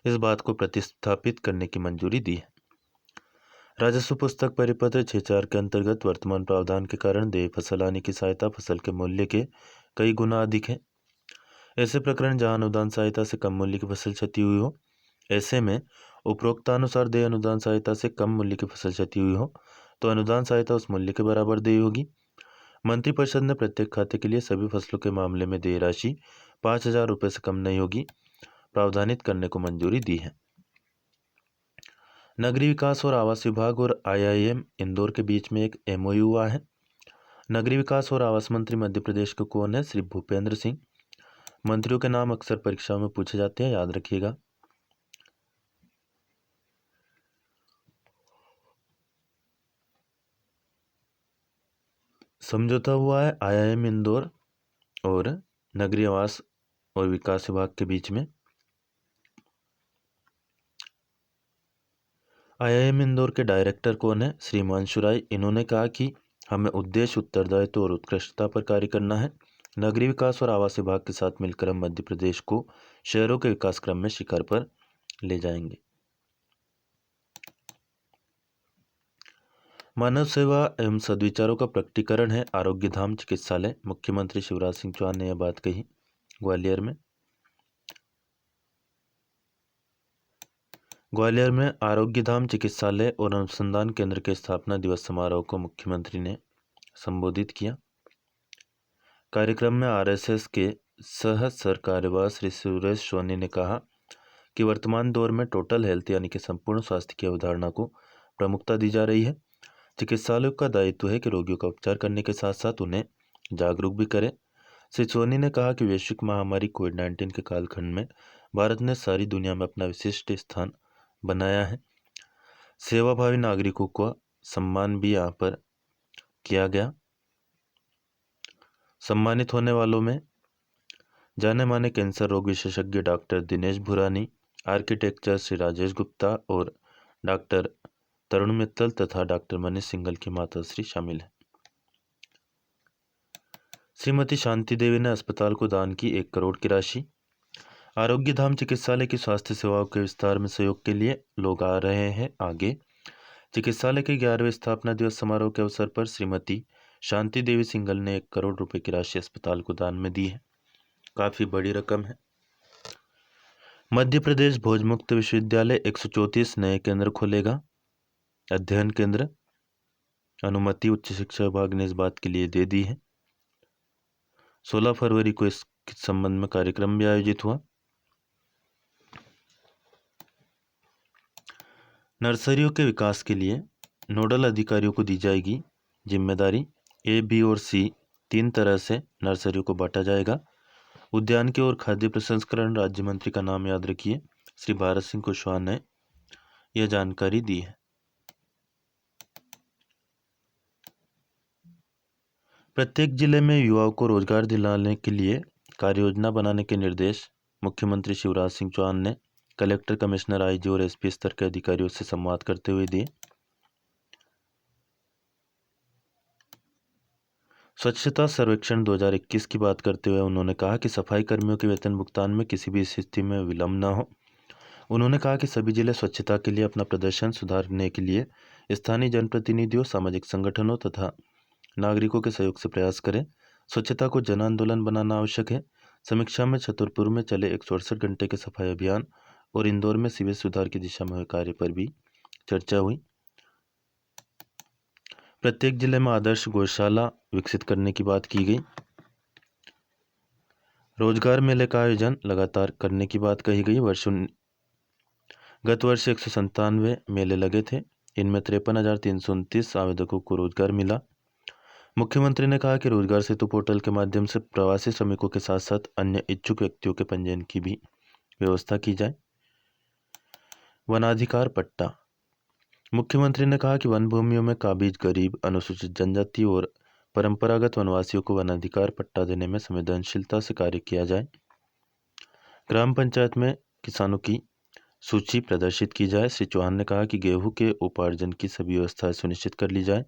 इस बात को प्रतिस्थापित करने की मंजूरी दी है। राजस्व पुस्तक परिपत्र 6.4 के अंतर्गत वर्तमान प्रावधान के कारण देय फसल हानि की सहायता फसल के मूल्य के कई गुना अधिक है। ऐसे प्रकरण जहां अनुदान सहायता से कम मूल्य की फसल क्षति हुई हो, ऐसे में उपरोक्तानुसार देय अनुदान सहायता से कम मूल्य की फसल क्षति हुई हो तो अनुदान सहायता उस मूल्य के बराबर देय होगी। मंत्रिपरिषद ने प्रत्येक खाते के लिए सभी फसलों के मामले में देय राशि 5000 रुपये से कम नहीं होगी प्रावधानित करने को मंजूरी दी है। नगरीय विकास और आवास विभाग और IIM इंदौर के बीच में एक MOU हुआ है। नगरीय विकास और आवास मंत्री मध्य प्रदेश के कौन है? श्री भूपेंद्र सिंह। मंत्रियों के नाम अक्सर परीक्षाओं में पूछे जाते हैं, याद रखिएगा। समझौता हुआ है IIM इंदौर और नगरीय आवास और विकास विभाग के बीच में। IIM इंदौर के डायरेक्टर कौन है? श्री हिमांशु राय। इन्होंने कहा कि हमें उद्देश्य, उत्तरदायित्व और उत्कृष्टता पर कार्य करना है। नगरीय विकास और आवास विभाग के साथ मिलकर हम मध्य प्रदेश को शहरों के विकास क्रम में शिखर पर ले जाएंगे। मानव सेवा एवं सद्विचारों का प्रकटीकरण है आरोग्य धाम चिकित्सालय। मुख्यमंत्री शिवराज सिंह चौहान ने यह बात कही ग्वालियर में। ग्वालियर में आरोग्य धाम चिकित्सालय और अनुसंधान केंद्र के स्थापना दिवस समारोह को मुख्यमंत्री ने संबोधित किया। कार्यक्रम में RSS के सह सरकार्यवाह श्री सुरेश सोनी ने कहा कि वर्तमान दौर में टोटल हेल्थ यानी कि संपूर्ण स्वास्थ्य की अवधारणा को प्रमुखता दी जा रही है। चिकित्सालयों का दायित्व है कि रोगियों का उपचार करने के साथ साथ उन्हें जागरूक भी करें। श्री सोनी ने कहा कि वैश्विक महामारी कोविड-19 के कालखंड में भारत ने सारी दुनिया में अपना विशिष्ट स्थान बनाया है। सेवाभावी नागरिकों का सम्मान भी यहाँ पर किया गया। सम्मानित होने वालों में जाने माने कैंसर रोग विशेषज्ञ डॉक्टर दिनेश भुरानी, आर्किटेक्चर श्री राजेश गुप्ता और डॉक्टर तरुण मित्तल तथा डॉक्टर मनीष सिंघल की माताश्री शामिल है। श्रीमती शांति देवी ने अस्पताल को दान की 1 करोड़ की राशि। आरोग्य धाम चिकित्सालय की स्वास्थ्य सेवाओं के विस्तार में सहयोग के लिए लोग आ रहे हैं आगे। चिकित्सालय के 11वें स्थापना दिवस समारोह के अवसर पर श्रीमती शांति देवी सिंघल ने 1 करोड़ रुपए की राशि अस्पताल को दान में दी है। काफी बड़ी रकम है। मध्य प्रदेश भोजमुक्त विश्वविद्यालय 134 नए केंद्र खोलेगा। अध्ययन केंद्र अनुमति उच्च शिक्षा विभाग ने इस बात के लिए दे दी है। 16 फरवरी को इस संबंध में कार्यक्रम भी आयोजित हुआ। नर्सरियों के विकास के लिए नोडल अधिकारियों को दी जाएगी जिम्मेदारी। A, B और C 3 तरह से नर्सरियों को बांटा जाएगा। उद्यान के और खाद्य प्रसंस्करण राज्य मंत्री का नाम याद रखिए, श्री भारत सिंह कुशवाहा ने यह जानकारी दी है। प्रत्येक जिले में युवाओं को रोजगार दिलाने के लिए कार्य योजना बनाने के निर्देश मुख्यमंत्री शिवराज सिंह चौहान ने कलेक्टर, कमिश्नर, IG और SP स्तर के अधिकारियों से संवाद करते हुए दिए। स्वच्छता सर्वेक्षण 2021 की बात करते हुए उन्होंने कहा कि सफाई कर्मियों के वेतन भुगतान में किसी भी स्थिति में विलंब न हो। उन्होंने कहा कि सभी जिले स्वच्छता के लिए अपना प्रदर्शन सुधारने के लिए स्थानीय जनप्रतिनिधियों, सामाजिक संगठनों तथा नागरिकों के सहयोग से प्रयास करें। स्वच्छता को जन आंदोलन बनाना आवश्यक है। समीक्षा में छतरपुर में चले 168 घंटे के सफाई अभियान और इंदौर में सीवेज सुधार की दिशा में हुए कार्य पर भी चर्चा हुई। प्रत्येक जिले में आदर्श गौशाला विकसित करने की बात की गई। रोजगार मेले का आयोजन लगातार करने की बात कही गई। गत वर्ष 197 मेले लगे थे। इनमें 53,329 आवेदकों को रोजगार मिला। मुख्यमंत्री ने कहा कि रोजगार सेतु पोर्टल के माध्यम से प्रवासी श्रमिकों के साथ साथ अन्य इच्छुक व्यक्तियों के पंजीयन की भी व्यवस्था की जाए। वनाधिकार पट्टा। मुख्यमंत्री ने कहा कि वन भूमियों में काबिज, गरीब, अनुसूचित जनजाति और परंपरागत वनवासियों को वनाधिकार पट्टा देने में संवेदनशीलता से कार्य किया जाए। ग्राम पंचायत में किसानों की सूची प्रदर्शित की जाए। श्री चौहान ने कहा कि गेहूं के उपार्जन की सभी व्यवस्थाएं सुनिश्चित कर ली जाए,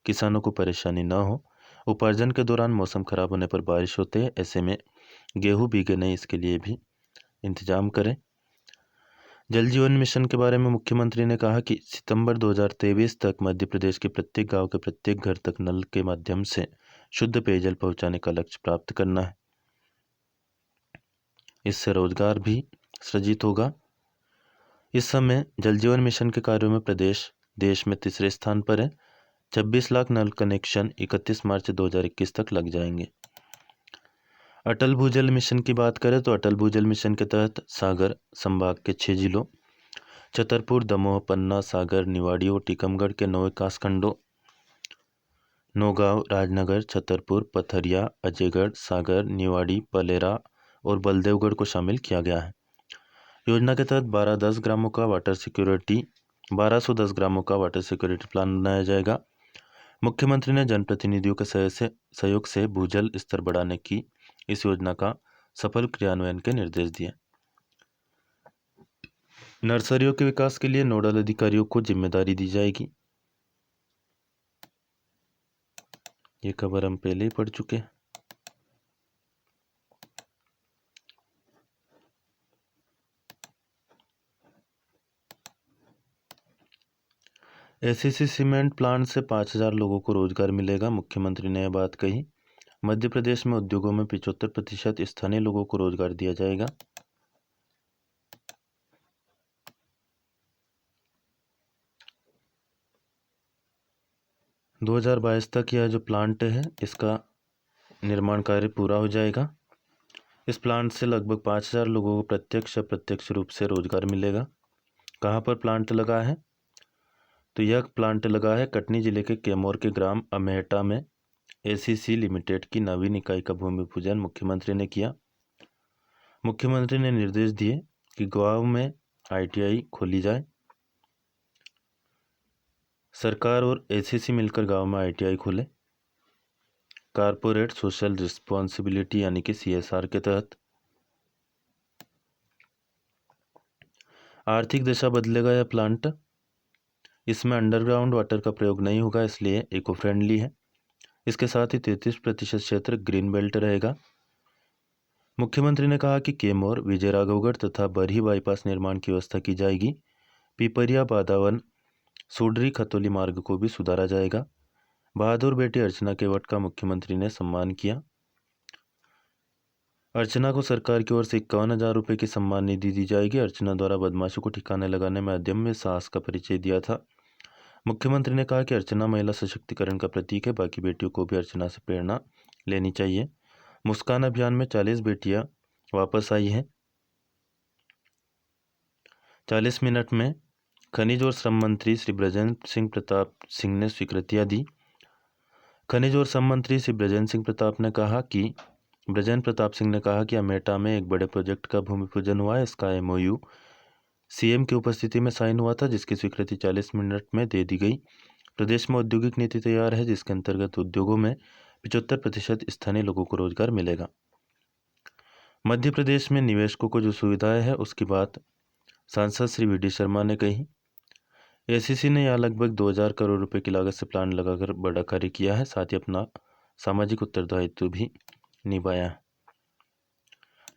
किसानों को परेशानी न हो। उपार्जन के दौरान मौसम खराब होने पर बारिश होते हैं, ऐसे में गेहूं भीगे नहीं, इसके लिए भी इंतजाम करें। जल जीवन मिशन के बारे में मुख्यमंत्री ने कहा कि सितंबर 2023 तक मध्य प्रदेश के प्रत्येक गांव के प्रत्येक घर तक नल के माध्यम से शुद्ध पेयजल पहुंचाने का लक्ष्य प्राप्त करना है। इससे रोजगार भी सृजित होगा। इस समय जल जीवन मिशन के कार्यों में प्रदेश देश में तीसरे स्थान पर है। 26 लाख नल कनेक्शन 31 मार्च 2021 तक लग जाएंगे। अटल भूजल मिशन की बात करें तो अटल भूजल मिशन के तहत सागर संभाग के 6 जिलों छतरपुर, दमोह, पन्ना, सागर, निवाड़ी और टीकमगढ़ के 9 विकासखंडों नौगांव, राजनगर, छतरपुर, पथरिया, अजयगढ़, सागर, निवाड़ी, पलेरा और बलदेवगढ़ को शामिल किया गया है। योजना के तहत 1210 ग्रामों का वाटर सिक्योरिटी 1210 ग्रामों का वाटर सिक्योरिटी प्लान बनाया जाएगा। मुख्यमंत्री ने जनप्रतिनिधियों के सहयोग से भूजल स्तर बढ़ाने की इस योजना का सफल क्रियान्वयन के निर्देश दिए। नर्सरियों के विकास के लिए नोडल अधिकारियों को जिम्मेदारी दी जाएगी। ये खबर हम पहले ही पढ़ चुके हैं। एसीसी सीमेंट प्लांट से 5000 लोगों को रोजगार मिलेगा। मुख्यमंत्री ने यह बात कही। मध्य प्रदेश में उद्योगों में 75% स्थानीय लोगों को रोजगार दिया जाएगा। दो 2022 तक यह जो प्लांट है इसका निर्माण कार्य पूरा हो जाएगा। इस प्लांट से लगभग 5000 लोगों को प्रत्यक्ष या अप्रत्यक्ष रूप से रोजगार मिलेगा। कहाँ पर प्लांट लगा है? तो यह प्लांट लगा है कटनी जिले के कैमोर के ग्राम अमेहटा में। एसीसी लिमिटेड की नवीन इकाई का भूमि पूजन मुख्यमंत्री ने किया। मुख्यमंत्री ने निर्देश दिए कि गांव में आईटीआई खोली जाए। सरकार और एसीसी मिलकर गांव में आईटीआई खोले। कारपोरेट सोशल रिस्पॉन्सिबिलिटी यानी कि सीएसआर के तहत। आर्थिक दशा बदलेगा यह प्लांट। इसमें अंडरग्राउंड वाटर का प्रयोग नहीं होगा, इसलिए इको फ्रेंडली है। इसके साथ ही 33% क्षेत्र ग्रीन बेल्ट रहेगा। मुख्यमंत्री ने कहा कि कैमोर, विजय राघवगढ़ तथा बरही बाईपास निर्माण की व्यवस्था की जाएगी। पिपरिया, बादावन, सुडरी, खतौली मार्ग को भी सुधारा जाएगा। बहादुर बेटी अर्चना केवट का मुख्यमंत्री ने सम्मान किया। अर्चना को सरकार की ओर से 51,000 रुपये की सम्मान निधि दी जाएगी। अर्चना द्वारा बदमाशों को ठिकाने लगाने में अदम्य साहस का परिचय दिया था। मुख्यमंत्री ने कहा कि अर्चना महिला सशक्तिकरण का प्रतीक है। बाकी बेटियों को भी अर्चना से प्रेरणा लेनी चाहिए। मुस्कान अभियान में 40 बेटियां वापस आई हैं। 40 मिनट में खनिज और श्रम मंत्री श्री बृजेंद्र सिंह प्रताप सिंह ने स्वीकृतियां दी। खनिज और श्रम मंत्री श्री बृजेंद्र प्रताप सिंह ने कहा कि अमेठा में एक बड़े प्रोजेक्ट का भूमि पूजन हुआ है। इसका एमओयू सीएम की उपस्थिति में साइन हुआ था, जिसकी स्वीकृति 40 मिनट में दे दी गई। प्रदेश में औद्योगिक नीति तैयार है, जिसके अंतर्गत उद्योगों में 75% स्थानीय लोगों को रोजगार मिलेगा। मध्य प्रदेश में निवेशकों को जो सुविधाएं है उसकी बात सांसद श्री वी.डी. शर्मा ने कही। एसीसी ने यहाँ लगभग 2000 करोड़ रुपए की लागत से प्लान लगाकर बड़ा कार्य किया है, साथ ही अपना सामाजिक उत्तरदायित्व भी निभाया है।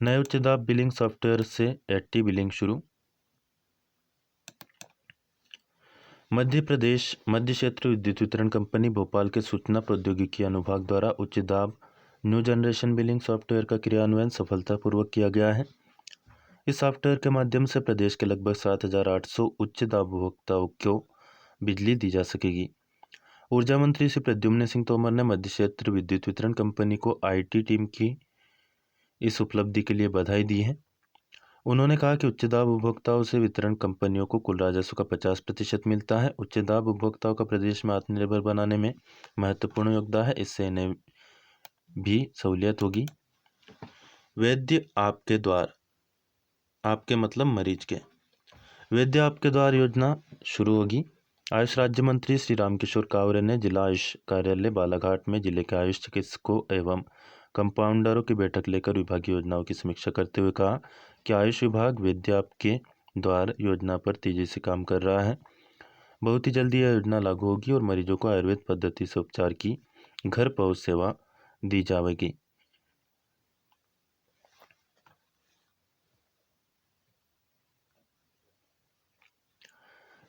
नए उच्च दाब बिलिंग सॉफ्टवेयर से एटी बिलिंग शुरू। मध्य प्रदेश मध्य क्षेत्र विद्युत वितरण कंपनी भोपाल के सूचना प्रौद्योगिकी अनुभाग द्वारा उच्च दाब न्यू जनरेशन बिलिंग सॉफ्टवेयर का क्रियान्वयन सफलतापूर्वक किया गया है। इस सॉफ्टवेयर के माध्यम से प्रदेश के लगभग 7,800 उच्च दाब उपभोक्ताओं को बिजली दी जा सकेगी। ऊर्जा मंत्री श्री प्रद्युम्न सिंह तोमर ने मध्य क्षेत्र विद्युत वितरण कंपनी को आईटी टीम की इस उपलब्धि के लिए बधाई दी है। उन्होंने कहा कि उच्च दाब उपभोक्ताओं से वितरण कंपनियों को कुल राजस्व का 50% मिलता है। उच्च दाब उपभोक्ताओं का प्रदेश में आत्मनिर्भर बनाने में महत्वपूर्ण योगदान है। इससे इन्हें भी सहूलियत होगी। वैद्य आपके द्वार, आपके मतलब मरीज के, वैद्य आपके द्वार योजना शुरू होगी। आयुष राज्य मंत्री श्री रामकिशोर कावरे ने जिला आयुष कार्यालय बालाघाट में जिले के आयुष चिकित्सकों एवं कंपाउंडरों की बैठक लेकर विभागीय योजनाओं की समीक्षा करते हुए कहा कि आयुष विभाग वैद्य आपके द्वार योजना पर तेजी से काम कर रहा है। बहुत ही जल्दी यह योजना लागू होगी और मरीजों को आयुर्वेद पद्धति से उपचार की घर पहुंच सेवा दी जाएगी।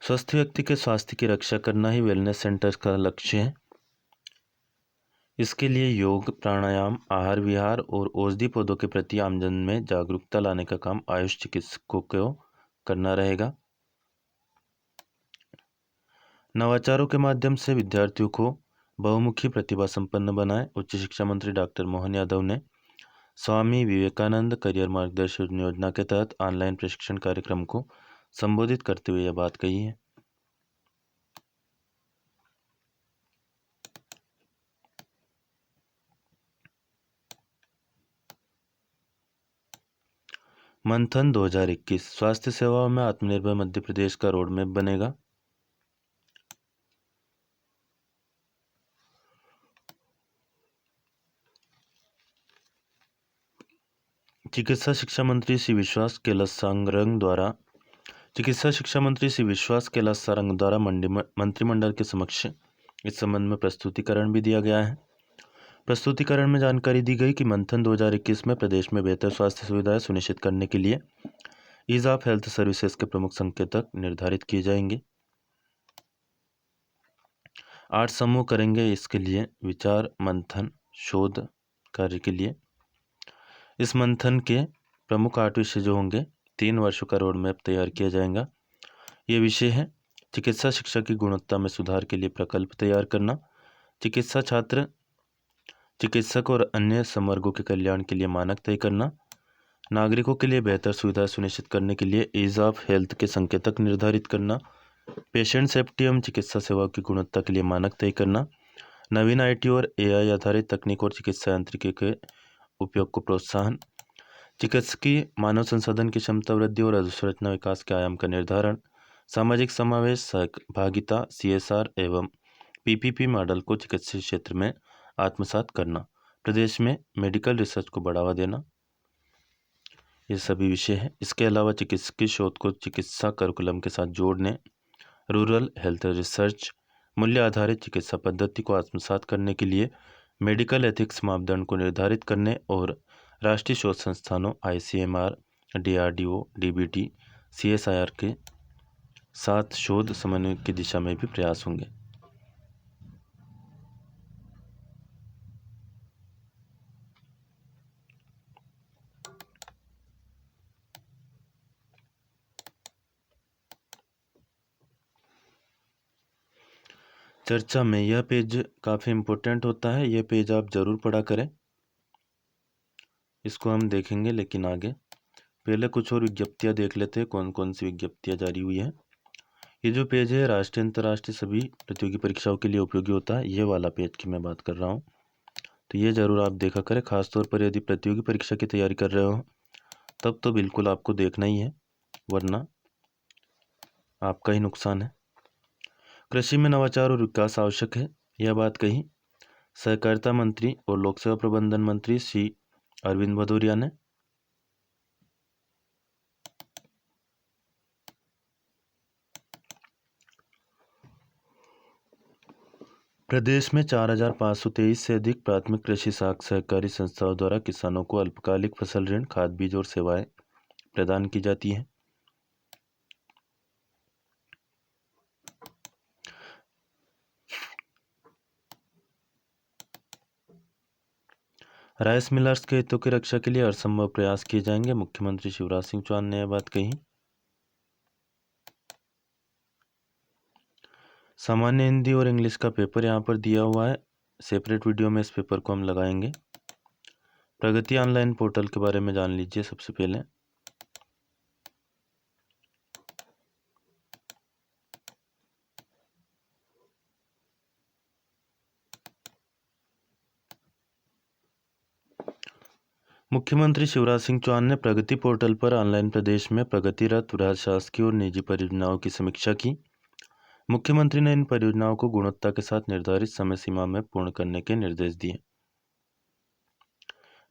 स्वस्थ व्यक्ति के स्वास्थ्य की रक्षा करना ही वेलनेस सेंटर का लक्ष्य है। इसके लिए योग, प्राणायाम, आहार विहार और औषधि पौधों के प्रति आमजन में जागरूकता लाने का काम आयुष चिकित्सकों को करना रहेगा। नवाचारों के माध्यम से विद्यार्थियों को बहुमुखी प्रतिभा संपन्न बनाएं। उच्च शिक्षा मंत्री डॉक्टर मोहन यादव ने स्वामी विवेकानंद करियर मार्गदर्शन योजना के तहत ऑनलाइन प्रशिक्षण कार्यक्रम को संबोधित करते हुए यह बात कही है। मंथन 2021 स्वास्थ्य सेवाओं में आत्मनिर्भर मध्य प्रदेश का रोडमैप बनेगा। चिकित्सा शिक्षा मंत्री श्री विश्वास कैलाश सारंग द्वारा मंत्रिमंडल के समक्ष इस संबंध में प्रस्तुतिकरण भी दिया गया है। प्रस्तुतिकरण में जानकारी दी गई कि मंथन 2021 में प्रदेश में बेहतर स्वास्थ्य सुविधाएं सुनिश्चित करने के लिए ईज ऑफ हेल्थ सर्विसेज के प्रमुख संकेतक निर्धारित किए जाएंगे। 8 समूह करेंगे इसके लिए विचार मंथन शोध कार्य के लिए। इस मंथन के प्रमुख 8 विषय जो होंगे, 3 वर्षों का रोड मैप तैयार किया जाएगा। ये विषय है चिकित्सा शिक्षा की गुणवत्ता में सुधार के लिए प्रकल्प तैयार करना, चिकित्सा छात्र चिकित्सक और अन्य समवर्गों के कल्याण के लिए मानक तय करना, नागरिकों के लिए बेहतर सुविधा सुनिश्चित करने के लिए ईज ऑफ हेल्थ के संकेतक निर्धारित करना, पेशेंट सेफ्टी एवं चिकित्सा सेवाओं की गुणवत्ता के लिए मानक तय करना, नवीन IT और AI आधारित तकनीक और चिकित्सा यांत्रिकी के उपयोग को प्रोत्साहन, चिकित्सकीय मानव संसाधन की क्षमता वृद्धि और अधोसंरचना विकास के आयाम का निर्धारण, सामाजिक समावेश सहभागिता CSR एवं PPP मॉडल को चिकित्सा क्षेत्र में आत्मसात करना, प्रदेश में मेडिकल रिसर्च को बढ़ावा देना, ये सभी विषय हैं। इसके अलावा चिकित्सकीय शोध को चिकित्सा करिकुलम के साथ जोड़ने, रूरल हेल्थ रिसर्च, मूल्य आधारित चिकित्सा पद्धति को आत्मसात करने के लिए मेडिकल एथिक्स मापदंड को निर्धारित करने और राष्ट्रीय शोध संस्थानों ICMR, DRDO, DBT, CSIR के साथ शोध समन्वय की दिशा में भी प्रयास होंगे। चर्चा में यह पेज काफ़ी इम्पोर्टेंट होता है, यह पेज आप ज़रूर पढ़ा करें। इसको हम देखेंगे, लेकिन आगे पहले कुछ और विज्ञप्तियाँ देख लेते हैं, कौन कौन सी विज्ञप्तियाँ जारी हुई है। ये जो पेज है राष्ट्रीय अंतर्राष्ट्रीय सभी प्रतियोगी परीक्षाओं के लिए उपयोगी होता है, ये वाला पेज की मैं बात कर रहा हूँ, तो ये ज़रूर आप देखा करें। खासतौर पर यदि प्रतियोगी परीक्षा की तैयारी कर रहे हो तब तो बिल्कुल आपको देखना ही है, वरना आपका ही नुकसान है। कृषि में नवाचार और विकास आवश्यक है, यह बात कही सहकारिता मंत्री और लोक सेवा प्रबंधन मंत्री श्री अरविंद भदौरिया ने। प्रदेश में 4,523 से अधिक प्राथमिक कृषि साख सहकारी संस्थाओं द्वारा किसानों को अल्पकालिक फसल ऋण, खाद बीज और सेवाएं प्रदान की जाती हैं। राइस मिलर्स के हितों की रक्षा के लिए हरसंभव प्रयास किए जाएंगे, मुख्यमंत्री शिवराज सिंह चौहान ने यह बात कही। सामान्य हिंदी और इंग्लिश का पेपर यहाँ पर दिया हुआ है, सेपरेट वीडियो में इस पेपर को हम लगाएंगे। प्रगति ऑनलाइन पोर्टल के बारे में जान लीजिए सबसे पहले। मुख्यमंत्री शिवराज सिंह चौहान ने प्रगति पोर्टल पर ऑनलाइन प्रदेश में प्रगतिरत शासकीय और निजी परियोजनाओं की समीक्षा की। मुख्यमंत्री ने इन परियोजनाओं को गुणवत्ता के साथ निर्धारित समय सीमा में पूर्ण करने के निर्देश दिए।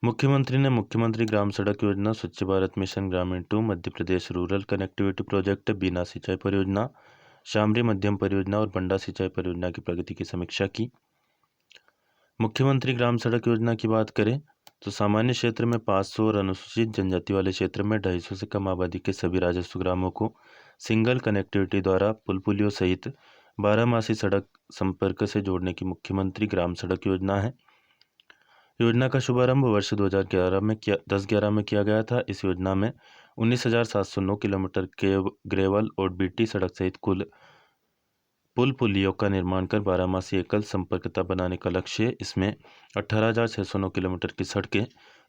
मुख्यमंत्री ने मुख्यमंत्री ग्राम सड़क योजना, स्वच्छ भारत मिशन ग्रामीण 2, Madhya Pradesh rural connectivity project, बीना सिंचाई परियोजना, शामरी मध्यम परियोजना और बंडा सिंचाई परियोजना की प्रगति की समीक्षा की। मुख्यमंत्री ग्राम सड़क योजना की बात करें तो सामान्य क्षेत्र में 500 और अनुसूचित जनजाति वाले क्षेत्र में 250 से कम आबादी के सभी राजस्व ग्रामों को सिंगल कनेक्टिविटी द्वारा पुल पुलियों सहित 12मासी सड़क संपर्क से जोड़ने की मुख्यमंत्री ग्राम सड़क योजना है। योजना का शुभारंभ वर्ष 2011 में 10-11 में किया गया था। इस योजना में 19,709 किलोमीटर के ग्रेवल और BT सड़क सहित कुल पुल पुलियों का निर्माण कर 12मासी एकल संपर्कता बनाने का लक्ष्य है। इसमें 18,609 किलोमीटर की सड़कें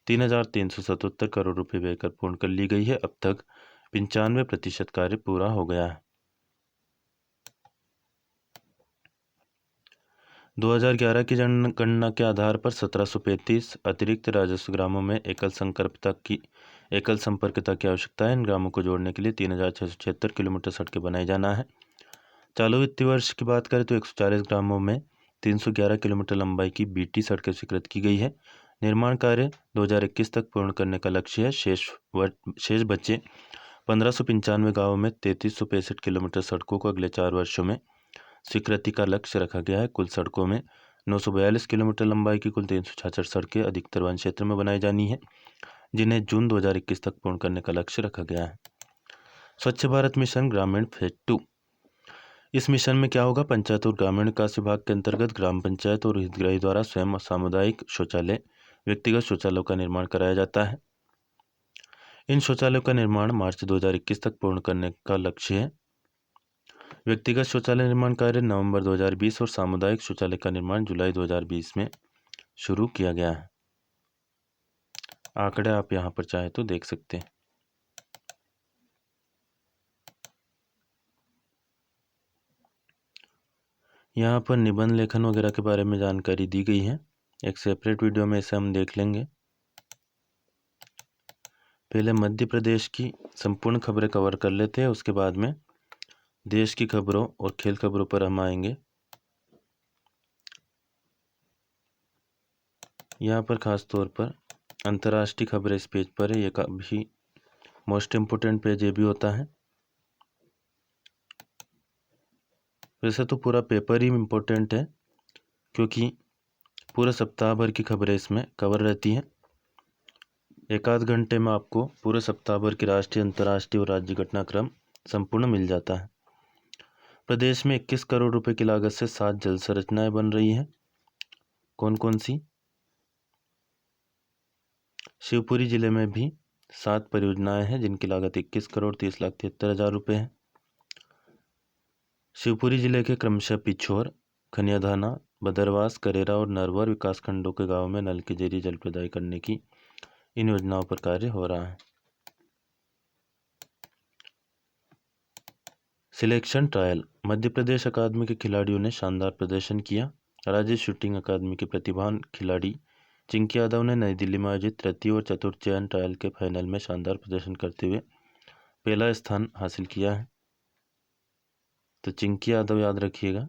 3,377 करोड़ रुपए व्यय कर पूर्ण कर ली गई है। अब तक 95% कार्य पूरा हो गया है। 2011 की जनगणना के आधार पर 1735 अतिरिक्त राजस्व ग्रामों में एकल संपर्कता की आवश्यकता है। इन ग्रामों को जोड़ने के लिए 3676 किलोमीटर सड़कें बनाई जाना है। चालू वित्तीय वर्ष की बात करें तो 140 ग्रामों में 311 किलोमीटर लंबाई की बीटी सड़कें स्वीकृत की गई है। निर्माण कार्य 2021 तक पूर्ण करने का लक्ष्य है। शेष बचे 1595 गाँवों में 3365 किलोमीटर सड़कों को अगले 4 वर्षों में स्वीकृति का लक्ष्य रखा गया है। कुल सड़कों में 942 किलोमीटर लंबाई की कुल 366 सड़कें अधिकतर वन क्षेत्र में बनाई जानी है, जिन्हें जून 2021 तक पूर्ण करने का लक्ष्य रखा गया है। स्वच्छ भारत मिशन ग्रामीण फेज 2। इस मिशन में क्या होगा? पंचायत और ग्रामीण विकास विभाग के अंतर्गत ग्राम पंचायत और हितग्राही द्वारा स्वयं सामुदायिक शौचालय, व्यक्तिगत शौचालयों का निर्माण कराया जाता है। इन शौचालयों का निर्माण मार्च 2021 तक पूर्ण करने का लक्ष्य है। व्यक्तिगत शौचालय निर्माण कार्य नवंबर 2020 और सामुदायिक शौचालय का निर्माण जुलाई 2020 में शुरू किया गया है। आंकड़े आप यहाँ पर चाहे तो देख सकते हैं। यहाँ पर निबंध लेखन वगैरह के बारे में जानकारी दी गई है। एक सेपरेट वीडियो में इसे हम देख लेंगे। पहले मध्य प्रदेश की संपूर्ण खबरें कवर कर लेते हैं, उसके बाद में देश की खबरों और खेल खबरों पर हम आएंगे। यहाँ पर खास तौर पर अंतर्राष्ट्रीय खबरें इस पेज पर है। ये काफ़ी मोस्ट इम्पोर्टेंट पेज ये भी होता है। वैसे तो पूरा पेपर ही इम्पोर्टेंट है, क्योंकि पूरा सप्ताह भर की खबरें इसमें कवर रहती हैं। एक आध घंटे में आपको पूरे सप्ताह भर की राष्ट्रीय, अंतर्राष्ट्रीय और राज्य घटनाक्रम संपूर्ण मिल जाता है। प्रदेश में 21 करोड़ रुपए की लागत से 7 जल संरचनाएं बन रही हैं। कौन कौन सी? शिवपुरी जिले में भी 7 परियोजनाएं हैं जिनकी लागत 21 करोड़ 30 लाख 73 हजार रुपये है। शिवपुरी जिले के क्रमशः पिछोर, खनियाधाना, बदरवास, करेरा और नरवर विकासखंडों के गांवों में नल के जरिए जल प्रदाय करने की इन योजनाओं पर कार्य हो रहा है। Selection trial. मध्य प्रदेश अकादमी के खिलाड़ियों ने शानदार प्रदर्शन किया। राज्य शूटिंग अकादमी के प्रतिभावान खिलाड़ी चिंकी यादव ने नई दिल्ली में आयोजित तृतीय और चतुर्थ चयन ट्रायल के फाइनल में शानदार प्रदर्शन करते हुए पहला स्थान हासिल किया है। तो चिंकी यादव याद रखिएगा।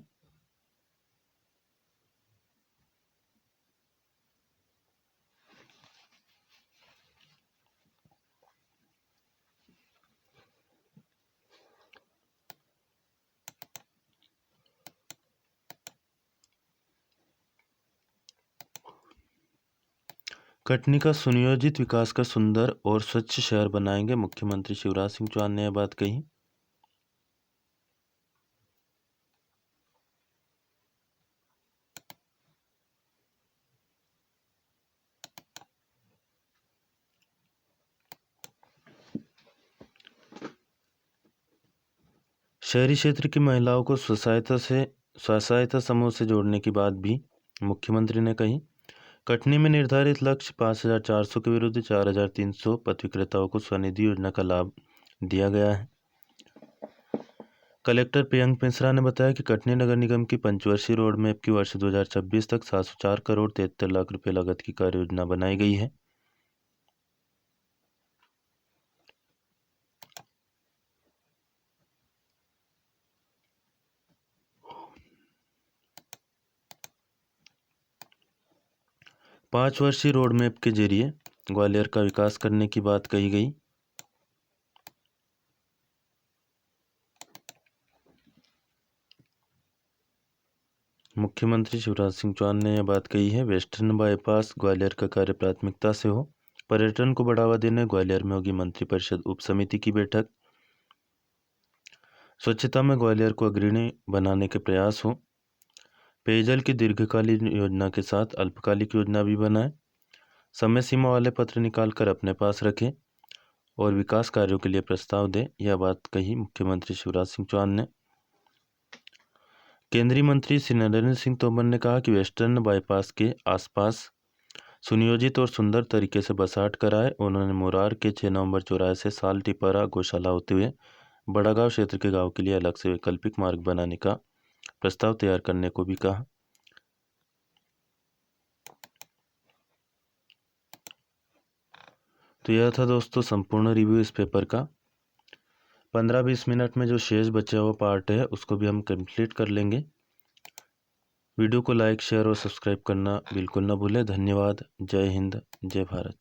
कटनी का सुनियोजित विकास का सुंदर और स्वच्छ शहर बनाएंगे, मुख्यमंत्री शिवराज सिंह चौहान ने यह बात कही। शहरी क्षेत्र की महिलाओं को स्वसहायता समूह से जोड़ने की बात भी मुख्यमंत्री ने कही। कटनी में निर्धारित लक्ष्य 5400 के विरुद्ध 4300 पथ विक्रेताओं को स्वनिधि योजना का लाभ दिया गया है। कलेक्टर प्रियंक मिश्रा ने बताया कि कटनी नगर निगम की पंचवर्षीय रोड मैप की वर्ष 2026 तक 704 करोड़ 73 लाख रुपए लागत की कार्य योजना बनाई गई है। पाँच वर्षीय रोड मैप के जरिए ग्वालियर का विकास करने की बात कही गई। मुख्यमंत्री शिवराज सिंह चौहान ने यह बात कही है। वेस्टर्न बाईपास ग्वालियर का कार्य प्राथमिकता से हो। पर्यटन को बढ़ावा देने ग्वालियर में होगी मंत्रिपरिषद उप समिति की बैठक। स्वच्छता में ग्वालियर को अग्रणी बनाने के प्रयास हो। पेयजल की दीर्घकालीन योजना के साथ अल्पकालिक योजना भी बनाए। समय सीमा वाले पत्र निकालकर अपने पास रखें और विकास कार्यों के लिए प्रस्ताव दें, यह बात कही मुख्यमंत्री शिवराज सिंह चौहान ने। केंद्रीय मंत्री श्री नरेंद्र सिंह तोमर ने कहा कि वेस्टर्न बाईपास के आसपास सुनियोजित और सुंदर तरीके से बसाहट कराए। उन्होंने मुरार के 6 नवंबर चौराहे से सालटीपरा गौशाला होते हुए बड़ागांव क्षेत्र के गांव के लिए अलग से वैकल्पिक मार्ग बनाने का प्रस्ताव तैयार करने को भी कहा। तो यह था दोस्तों संपूर्ण रिव्यू इस पेपर का। 15-20 मिनट में जो शेष बचा हुआ पार्ट है उसको भी हम कंप्लीट कर लेंगे। वीडियो को लाइक, शेयर और सब्सक्राइब करना बिल्कुल ना भूलें। धन्यवाद। जय हिंद, जय भारत।